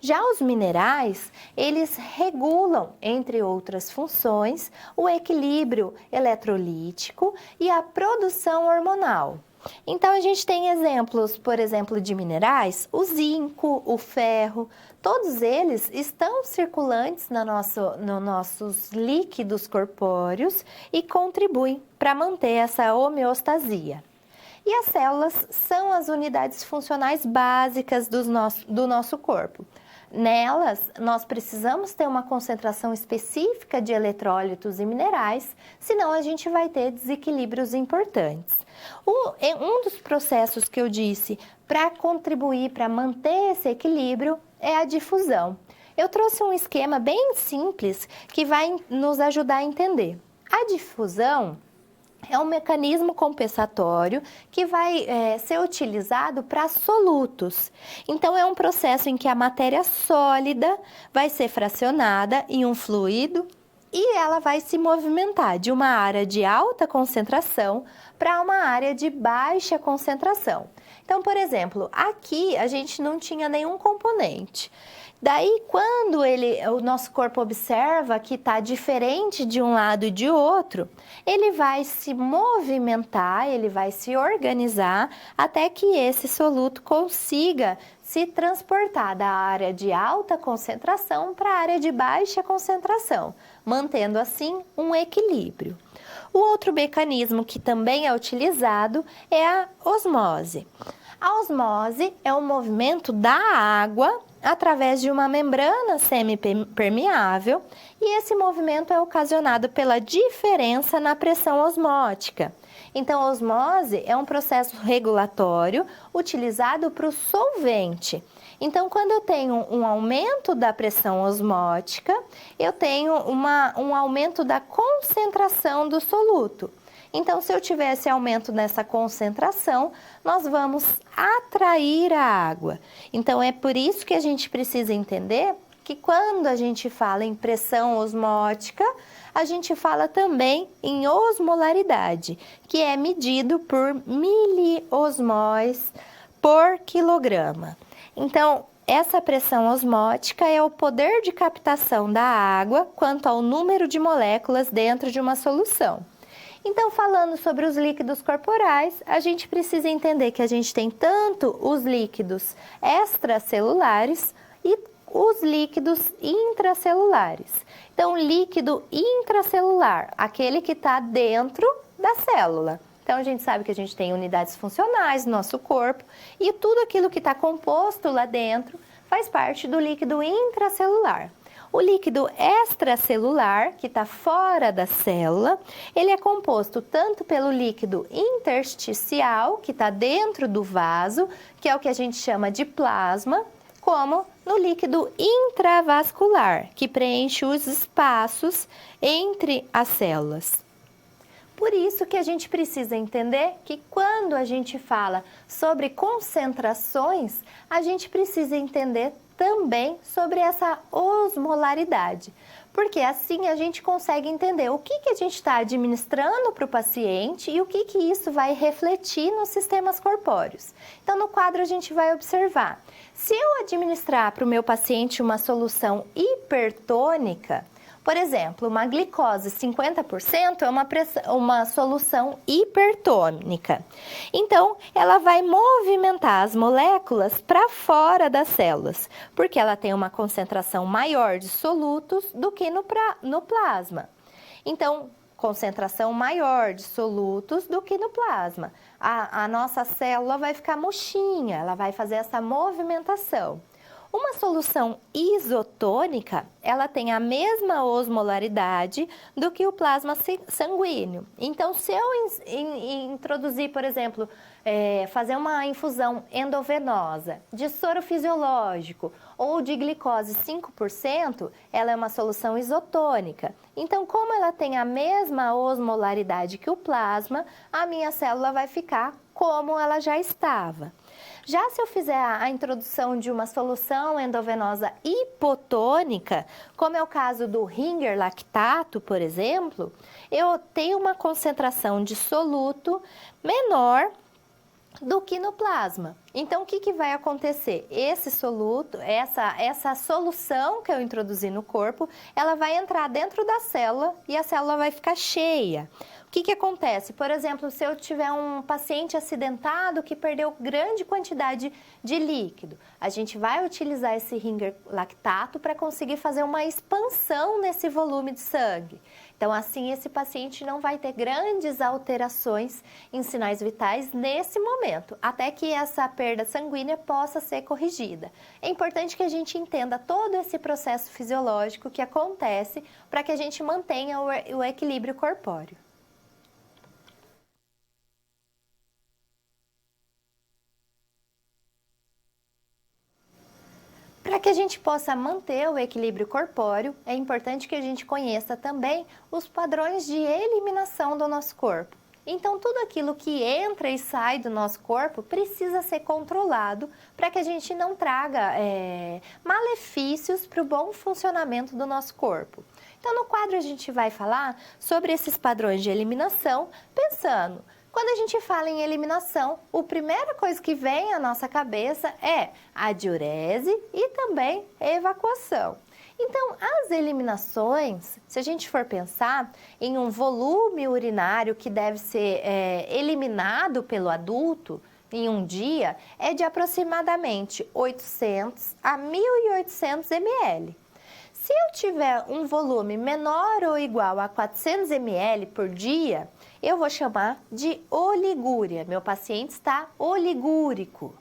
Já os minerais, eles regulam, entre outras funções, o equilíbrio eletrolítico e a produção hormonal. Então, a gente tem exemplos, por exemplo, de minerais, o zinco, o ferro, todos eles estão circulantes nos nossos líquidos corpóreos e contribuem para manter essa homeostasia. E as células são as unidades funcionais básicas do nosso corpo. Nelas, nós precisamos ter uma concentração específica de eletrólitos e minerais, senão a gente vai ter desequilíbrios importantes. Um dos processos que eu disse para contribuir, para manter esse equilíbrio, é a difusão. Eu trouxe um esquema bem simples que vai nos ajudar a entender. A difusão é um mecanismo compensatório que vai ser utilizado para solutos. Então, é um processo em que a matéria sólida vai ser fracionada em um fluido e ela vai se movimentar de uma área de alta concentração para uma área de baixa concentração. Então, por exemplo, aqui a gente não tinha nenhum componente. Daí, quando o nosso corpo observa que está diferente de um lado e de outro, ele vai se movimentar, ele vai se organizar até que esse soluto consiga se transportar da área de alta concentração para a área de baixa concentração, mantendo assim um equilíbrio. O outro mecanismo que também é utilizado é a osmose. A osmose é o movimento da água através de uma membrana semipermeável e esse movimento é ocasionado pela diferença na pressão osmótica. Então, a osmose é um processo regulatório utilizado para o solvente. Então, quando eu tenho um aumento da pressão osmótica, eu tenho um aumento da concentração do soluto. Então, se eu tiver esse aumento nessa concentração, nós vamos atrair a água. Então, é por isso que a gente precisa entender que quando a gente fala em pressão osmótica, a gente fala também em osmolaridade, que é medido por miliosmóis por quilograma. Então, essa pressão osmótica é o poder de captação da água quanto ao número de moléculas dentro de uma solução. Então, falando sobre os líquidos corporais, a gente precisa entender que a gente tem tanto os líquidos extracelulares e os líquidos intracelulares. Então, líquido intracelular, aquele que está dentro da célula. Então, a gente sabe que a gente tem unidades funcionais no nosso corpo e tudo aquilo que está composto lá dentro faz parte do líquido intracelular. O líquido extracelular, que está fora da célula, ele é composto tanto pelo líquido intersticial, que está dentro do vaso, que é o que a gente chama de plasma, como no líquido intravascular, que preenche os espaços entre as células. Por isso que a gente precisa entender que quando a gente fala sobre concentrações, a gente precisa entender também sobre essa osmolaridade, porque assim a gente consegue entender o que a gente está administrando para o paciente e o que isso vai refletir nos sistemas corpóreos. Então, no quadro a gente vai observar, se eu administrar para o meu paciente uma solução hipertônica, por exemplo, uma glicose 50% é uma solução hipertônica. Então, ela vai movimentar as moléculas para fora das células, porque ela tem uma concentração maior de solutos do que no plasma. Então, concentração maior de solutos do que no plasma. A nossa célula vai ficar murchinha, ela vai fazer essa movimentação. Uma solução isotônica, ela tem a mesma osmolaridade do que o plasma sanguíneo. Então, se eu introduzir, por exemplo, fazer uma infusão endovenosa de soro fisiológico ou de glicose 5%, ela é uma solução isotônica. Então, como ela tem a mesma osmolaridade que o plasma, a minha célula vai ficar como ela já estava. Já se eu fizer a introdução de uma solução endovenosa hipotônica, como é o caso do Ringer lactato, por exemplo, eu tenho uma concentração de soluto menor do que no plasma. Então, o que vai acontecer? Esse soluto, essa solução que eu introduzi no corpo, ela vai entrar dentro da célula e a célula vai ficar cheia. O que acontece? Por exemplo, se eu tiver um paciente acidentado que perdeu grande quantidade de líquido, a gente vai utilizar esse Ringer lactato para conseguir fazer uma expansão nesse volume de sangue. Então, assim, esse paciente não vai ter grandes alterações em sinais vitais nesse momento, até que essa perda sanguínea possa ser corrigida. É importante que a gente entenda todo esse processo fisiológico que acontece para que a gente mantenha o equilíbrio corpóreo. Para que a gente possa manter o equilíbrio corpóreo, é importante que a gente conheça também os padrões de eliminação do nosso corpo. Então, tudo aquilo que entra e sai do nosso corpo precisa ser controlado para que a gente não traga malefícios para o bom funcionamento do nosso corpo. Então, no quadro a gente vai falar sobre esses padrões de eliminação, pensando... Quando a gente fala em eliminação, a primeira coisa que vem à nossa cabeça é a diurese e também a evacuação. Então, as eliminações, se a gente for pensar em um volume urinário que deve ser eliminado pelo adulto em um dia, é de aproximadamente 800 a 1.800 ml. Se eu tiver um volume menor ou igual a 400 ml por dia, eu vou chamar de oligúria. Meu paciente está oligúrico.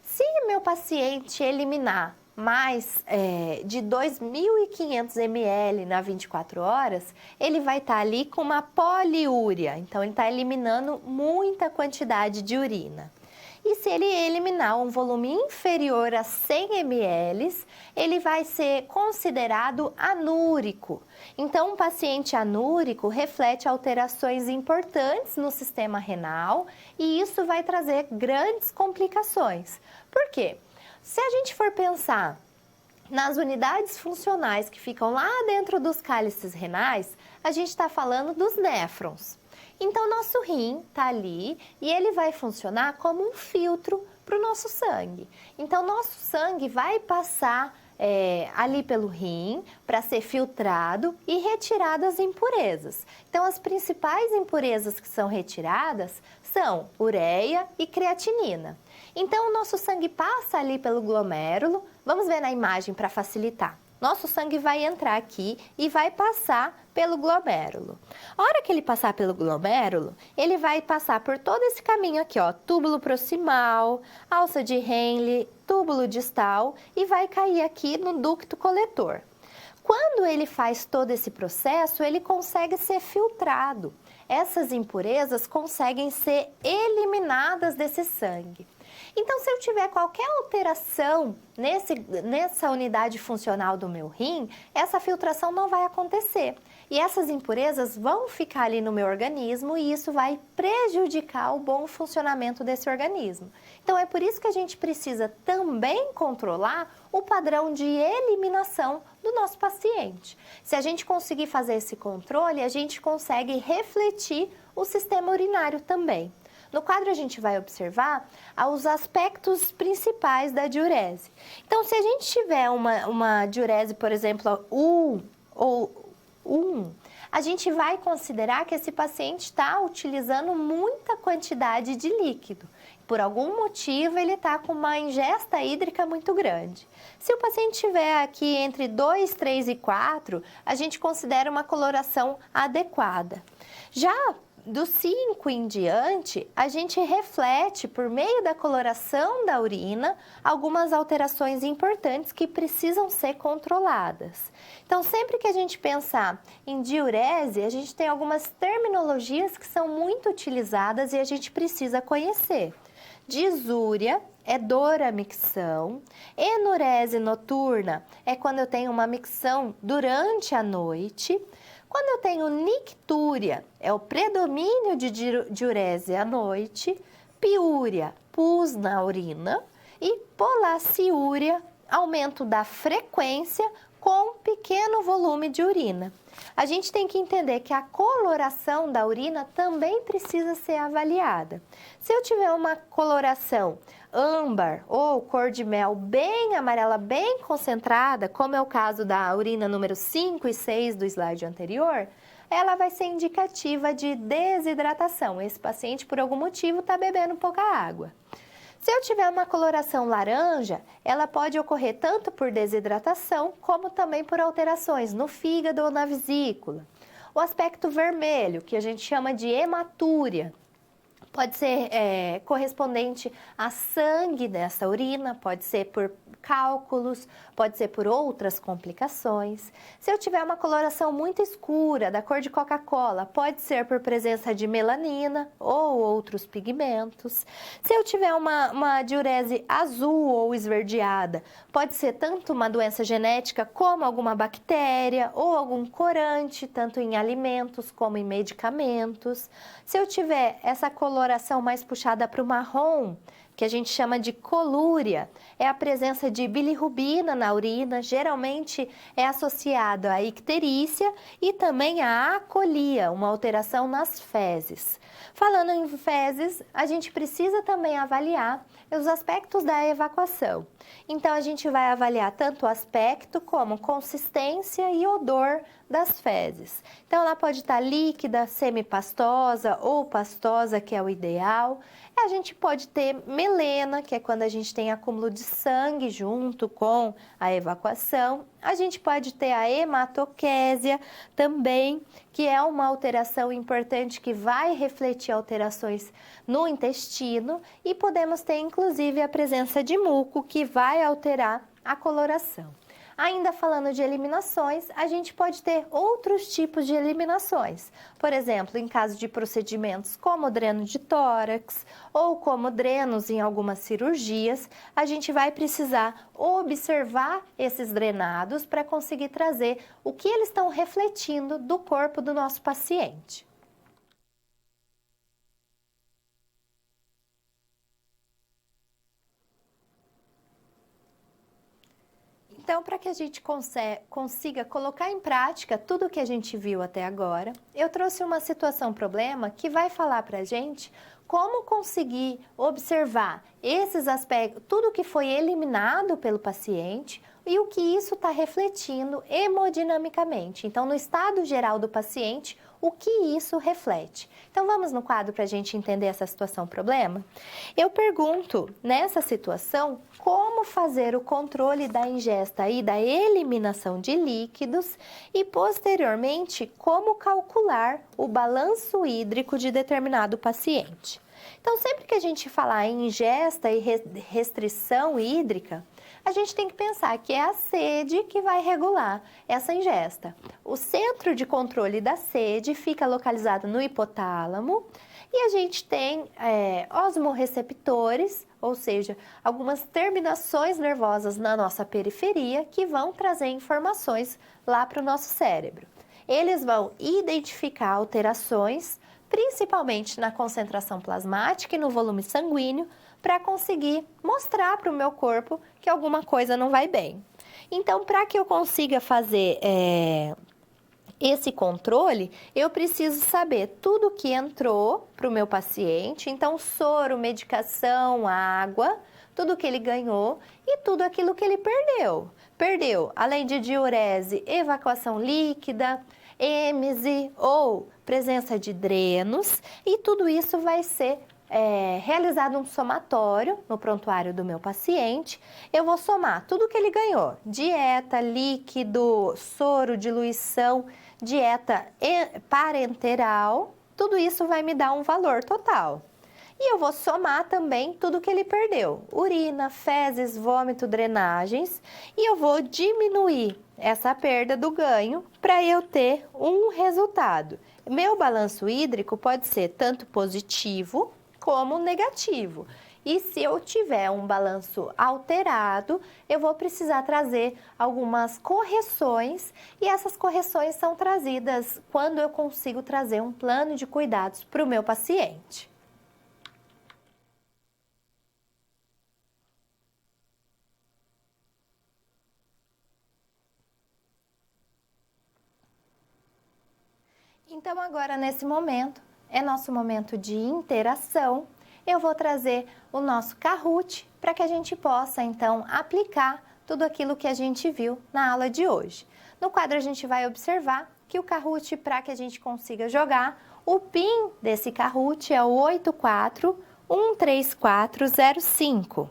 Se meu paciente eliminar mais de 2.500 ml na 24 horas, ele vai estar ali com uma poliúria. Então, ele está eliminando muita quantidade de urina. E se ele eliminar um volume inferior a 100 ml, ele vai ser considerado anúrico. Então, um paciente anúrico reflete alterações importantes no sistema renal e isso vai trazer grandes complicações. Por quê? Se a gente for pensar nas unidades funcionais que ficam lá dentro dos cálices renais, a gente está falando dos néfrons. Então, nosso rim está ali e ele vai funcionar como um filtro para o nosso sangue. Então, nosso sangue vai passar ali pelo rim para ser filtrado e retirado as impurezas. Então, as principais impurezas que são retiradas são ureia e creatinina. Então, o nosso sangue passa ali pelo glomérulo. Vamos ver na imagem para facilitar. Nosso sangue vai entrar aqui e vai passar pelo glomérulo. A hora que ele passar pelo glomérulo, ele vai passar por todo esse caminho aqui, ó, túbulo proximal, alça de Henle, túbulo distal e vai cair aqui no ducto coletor. Quando ele faz todo esse processo, ele consegue ser filtrado. Essas impurezas conseguem ser eliminadas desse sangue. Então, se eu tiver qualquer alteração nessa unidade funcional do meu rim, essa filtração não vai acontecer. E essas impurezas vão ficar ali no meu organismo e isso vai prejudicar o bom funcionamento desse organismo. Então, é por isso que a gente precisa também controlar o padrão de eliminação do nosso paciente. Se a gente conseguir fazer esse controle, a gente consegue refletir o sistema urinário também. No quadro a gente vai observar os aspectos principais da diurese. Então, se a gente tiver uma diurese, por exemplo, 1 ou 1, a gente vai considerar que esse paciente está utilizando muita quantidade de líquido. Por algum motivo, ele está com uma ingesta hídrica muito grande. Se o paciente estiver aqui entre 2, 3 e 4, a gente considera uma coloração adequada. Já do 5 em diante, a gente reflete, por meio da coloração da urina, algumas alterações importantes que precisam ser controladas. Então, sempre que a gente pensar em diurese, a gente tem algumas terminologias que são muito utilizadas e a gente precisa conhecer. Disúria é dor à micção, enurese noturna é quando eu tenho uma micção durante a noite. Quando eu tenho nictúria, é o predomínio de diurese à noite, piúria, pus na urina e polaciúria, aumento da frequência com pequeno volume de urina. A gente tem que entender que a coloração da urina também precisa ser avaliada. Se eu tiver uma coloração âmbar ou cor de mel bem amarela, bem concentrada, como é o caso da urina número 5 e 6 do slide anterior, ela vai ser indicativa de desidratação. Esse paciente, por algum motivo, está bebendo pouca água. Se eu tiver uma coloração laranja, ela pode ocorrer tanto por desidratação, como também por alterações no fígado ou na vesícula. O aspecto vermelho, que a gente chama de hematúria, pode ser correspondente a sangue dessa urina, pode ser por cálculos, pode ser por outras complicações. Se eu tiver uma coloração muito escura, da cor de Coca-Cola, pode ser por presença de melanina ou outros pigmentos. Se eu tiver uma diurese azul ou esverdeada, pode ser tanto uma doença genética como alguma bactéria ou algum corante, tanto em alimentos como em medicamentos. Se eu tiver essa coloração mais puxada para o marrom, que a gente chama de colúria, é a presença de bilirrubina na urina, geralmente é associado à icterícia e também à acolia, uma alteração nas fezes. Falando em fezes, a gente precisa também avaliar os aspectos da evacuação. Então, a gente vai avaliar tanto o aspecto como consistência e odor das fezes. Então, ela pode estar líquida, semipastosa ou pastosa, que é o ideal. A gente pode ter melena, que é quando a gente tem acúmulo de sangue junto com a evacuação. A gente pode ter a hematoquésia também, que é uma alteração importante que vai refletir alterações no intestino. E podemos ter, inclusive, a presença de muco, que vai alterar a coloração. Ainda falando de eliminações, a gente pode ter outros tipos de eliminações. Por exemplo, em caso de procedimentos como dreno de tórax ou como drenos em algumas cirurgias, a gente vai precisar observar esses drenados para conseguir trazer o que eles estão refletindo do corpo do nosso paciente. Então, para que a gente consiga colocar em prática tudo o que a gente viu até agora, eu trouxe uma situação-problema que vai falar para a gente como conseguir observar esses aspectos, tudo que foi eliminado pelo paciente e o que isso está refletindo hemodinamicamente. Então, no estado geral do paciente, o que isso reflete. Então, vamos no quadro para a gente entender essa situação-problema? Eu pergunto, nessa situação, como fazer o controle da ingesta e da eliminação de líquidos e, posteriormente, como calcular o balanço hídrico de determinado paciente. Então, sempre que a gente falar em ingesta e restrição hídrica, a gente tem que pensar que é a sede que vai regular essa ingesta. O centro de controle da sede fica localizado no hipotálamo e a gente tem osmorreceptores, ou seja, algumas terminações nervosas na nossa periferia que vão trazer informações lá para o nosso cérebro. Eles vão identificar alterações, principalmente na concentração plasmática e no volume sanguíneo, para conseguir mostrar para o meu corpo que alguma coisa não vai bem. Então, para que eu consiga fazer esse controle, eu preciso saber tudo que entrou para o meu paciente, então soro, medicação, água, tudo que ele ganhou e tudo aquilo que ele perdeu. Perdeu, além de diurese, evacuação líquida, êmese ou presença de drenos, e tudo isso vai ser realizado um somatório no prontuário do meu paciente. Eu vou somar tudo que ele ganhou, dieta, líquido, soro, diluição, dieta parenteral, tudo isso vai me dar um valor total. E eu vou somar também tudo que ele perdeu, urina, fezes, vômito, drenagens, e eu vou diminuir essa perda do ganho para eu ter um resultado. Meu balanço hídrico pode ser tanto positivo como negativo. E se eu tiver um balanço alterado, eu vou precisar trazer algumas correções, e essas correções são trazidas quando eu consigo trazer um plano de cuidados para o meu paciente. Então, agora, nesse momento, é nosso momento de interação. Eu vou trazer o nosso Kahoot para que a gente possa, então, aplicar tudo aquilo que a gente viu na aula de hoje. No quadro, a gente vai observar que o Kahoot, para que a gente consiga jogar, o PIN desse Kahoot é o 8413405.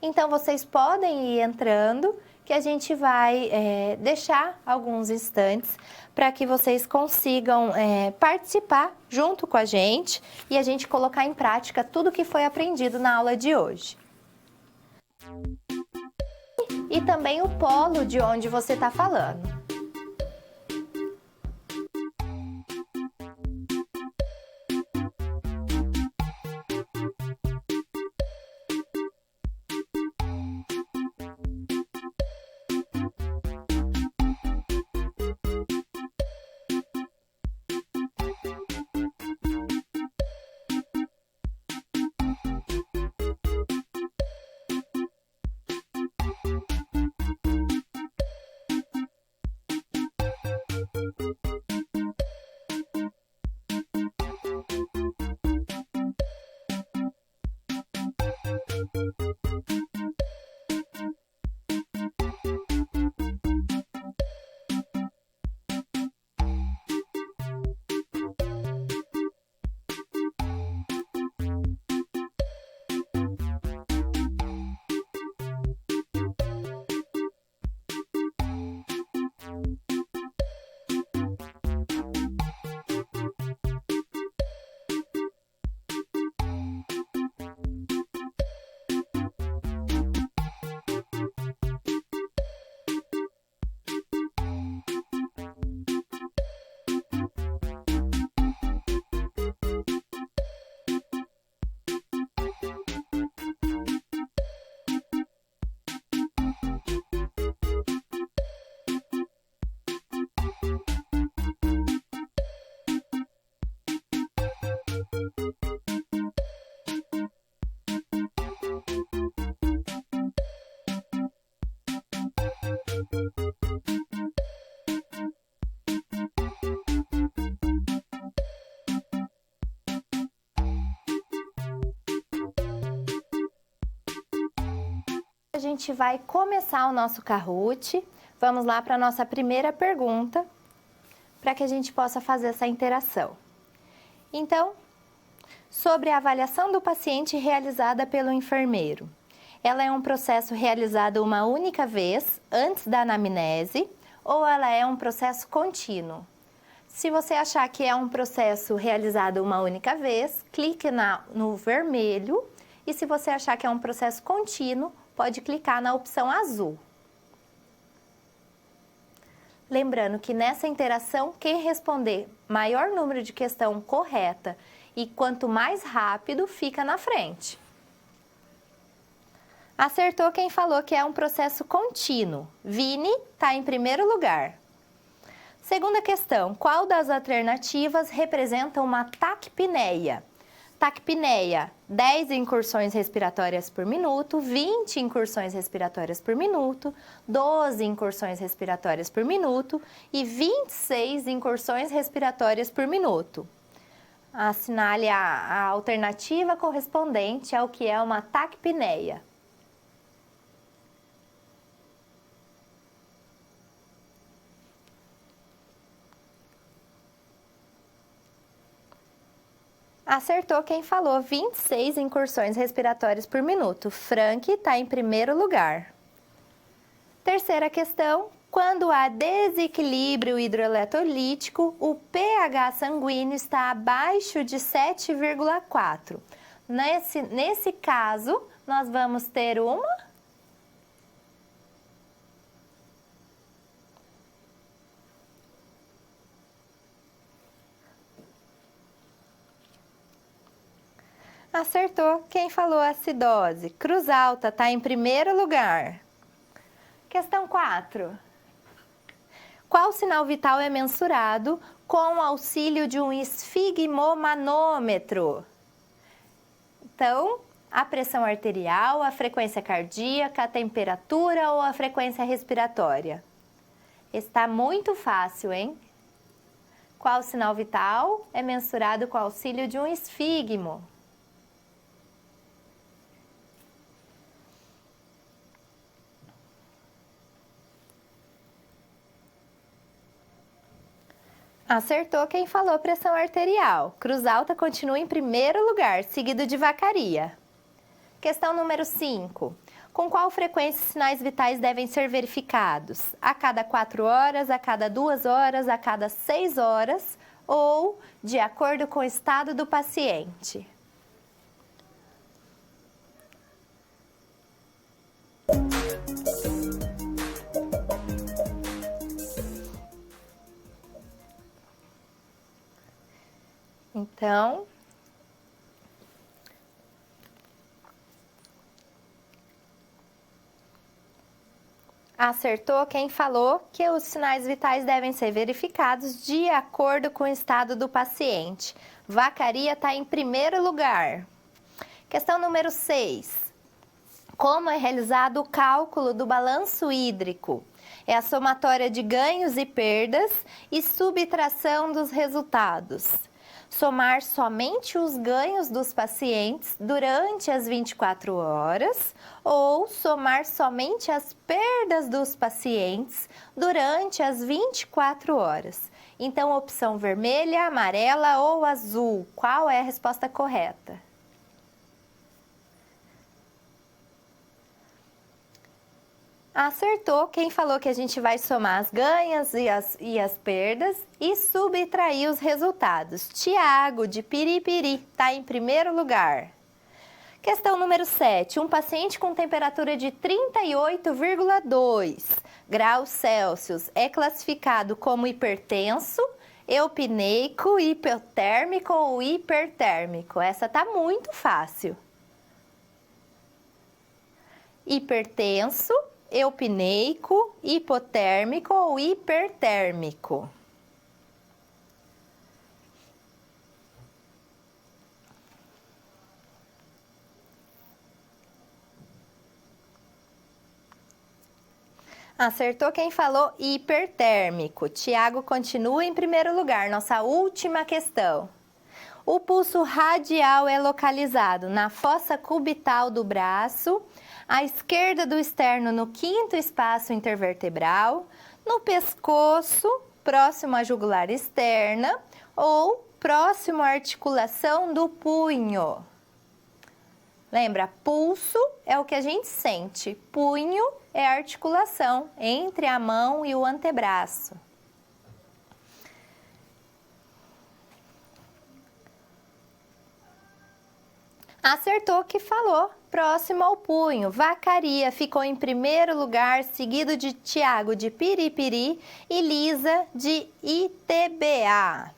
Então, vocês podem ir entrando, que a gente vai deixar alguns instantes para que vocês consigam participar junto com a gente e a gente colocar em prática tudo que foi aprendido na aula de hoje. E também o polo de onde você está falando. A gente vai começar o nosso Kahoot. Vamos lá para a nossa primeira pergunta, para que a gente possa fazer essa interação. Então, sobre a avaliação do paciente realizada pelo enfermeiro. Ela é um processo realizado uma única vez antes da anamnese ou ela é um processo contínuo? Se você achar que é um processo realizado uma única vez, clique no vermelho. E se você achar que é um processo contínuo, pode clicar na opção azul. Lembrando que nessa interação, quem responder maior número de questão correta e quanto mais rápido, fica na frente. Acertou quem falou que é um processo contínuo. Vini está em primeiro lugar. Segunda questão, qual das alternativas representa uma taquipneia? Taquipneia, 10 incursões respiratórias por minuto, 20 incursões respiratórias por minuto, 12 incursões respiratórias por minuto e 26 incursões respiratórias por minuto. Assinale a alternativa correspondente ao que é uma taquipneia. Acertou quem falou 26 incursões respiratórias por minuto. Frank está em primeiro lugar. Terceira questão. Quando há desequilíbrio hidroeletrolítico, o pH sanguíneo está abaixo de 7,4. Nesse caso, nós vamos ter uma... Acertou quem falou acidose. Cruz Alta está em primeiro lugar. Questão 4. Qual sinal vital é mensurado com o auxílio de um esfigmomanômetro? Então, a pressão arterial, a frequência cardíaca, a temperatura ou a frequência respiratória? Está muito fácil, hein? Qual sinal vital é mensurado com o auxílio de um esfigmo? Acertou quem falou pressão arterial. Cruz Alta continua em primeiro lugar, seguido de Vacaria. Questão número 5. Com qual frequência os sinais vitais devem ser verificados? A cada 4 horas, a cada 2 horas, a cada 6 horas ou de acordo com o estado do paciente? Então, acertou quem falou que os sinais vitais devem ser verificados de acordo com o estado do paciente. Vacaria está em primeiro lugar. Questão número 6. Como é realizado o cálculo do balanço hídrico? É a somatória de ganhos e perdas e subtração dos resultados. Somar somente os ganhos dos pacientes durante as 24 horas ou somar somente as perdas dos pacientes durante as 24 horas. Então, opção vermelha, amarela ou azul, qual é a resposta correta? Acertou quem falou que a gente vai somar as ganhas e as perdas e subtrair os resultados. Tiago, de Piripiri, está em primeiro lugar. Questão número 7. Um paciente com temperatura de 38,2 graus Celsius é classificado como hipertenso, eupneico, hipotérmico ou hipertérmico? Essa está muito fácil. Hipertenso, eupneico, hipotérmico ou hipertérmico? Acertou quem falou hipertérmico. Tiago continua em primeiro lugar. Nossa última questão. O pulso radial é localizado na fossa cubital do braço, à esquerda do externo no 5º espaço intervertebral, no pescoço, próximo à jugular externa ou próximo à articulação do punho. Lembra, pulso é o que a gente sente, punho é a articulação entre a mão e o antebraço. Acertou que falou. Próximo ao punho, Vacaria ficou em primeiro lugar, seguido de Tiago de Piripiri e Lisa de ITBA.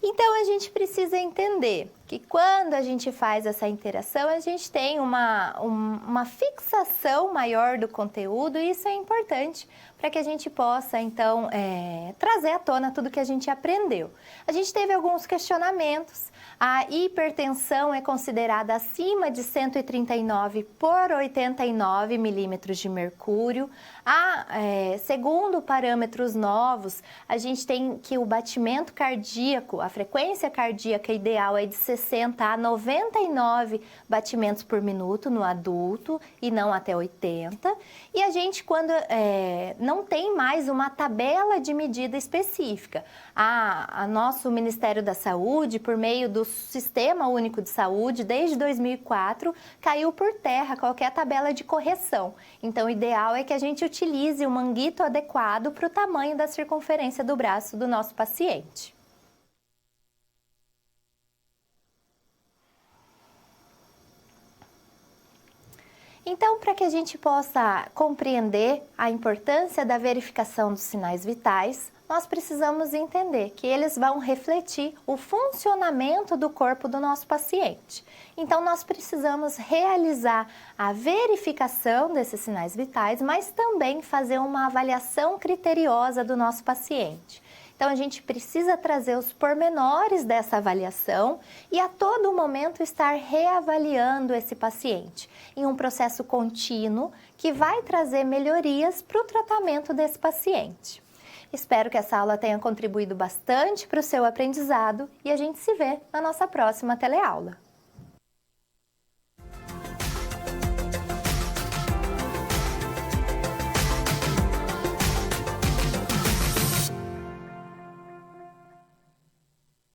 Então, a gente precisa entender que quando a gente faz essa interação, a gente tem uma fixação maior do conteúdo e isso é importante para que a gente possa, então, trazer à tona tudo que a gente aprendeu. A gente teve alguns questionamentos. A hipertensão é considerada acima de 139 por 89 milímetros de mercúrio. Segundo parâmetros novos, a gente tem que o batimento cardíaco, a frequência cardíaca ideal é de 60 a 99 batimentos por minuto no adulto e não até 80. E a gente, quando não tem mais uma tabela de medida específica, a nosso Ministério da Saúde, por meio do Sistema Único de Saúde, desde 2004, caiu por terra qualquer tabela de correção. Então, o ideal é que a gente utilize o manguito adequado para o tamanho da circunferência do braço do nosso paciente. Então, para que a gente possa compreender a importância da verificação dos sinais vitais, nós precisamos entender que eles vão refletir o funcionamento do corpo do nosso paciente. Então, nós precisamos realizar a verificação desses sinais vitais, mas também fazer uma avaliação criteriosa do nosso paciente. Então, a gente precisa trazer os pormenores dessa avaliação e a todo momento estar reavaliando esse paciente em um processo contínuo que vai trazer melhorias para o tratamento desse paciente. Espero que essa aula tenha contribuído bastante para o seu aprendizado e a gente se vê na nossa próxima teleaula.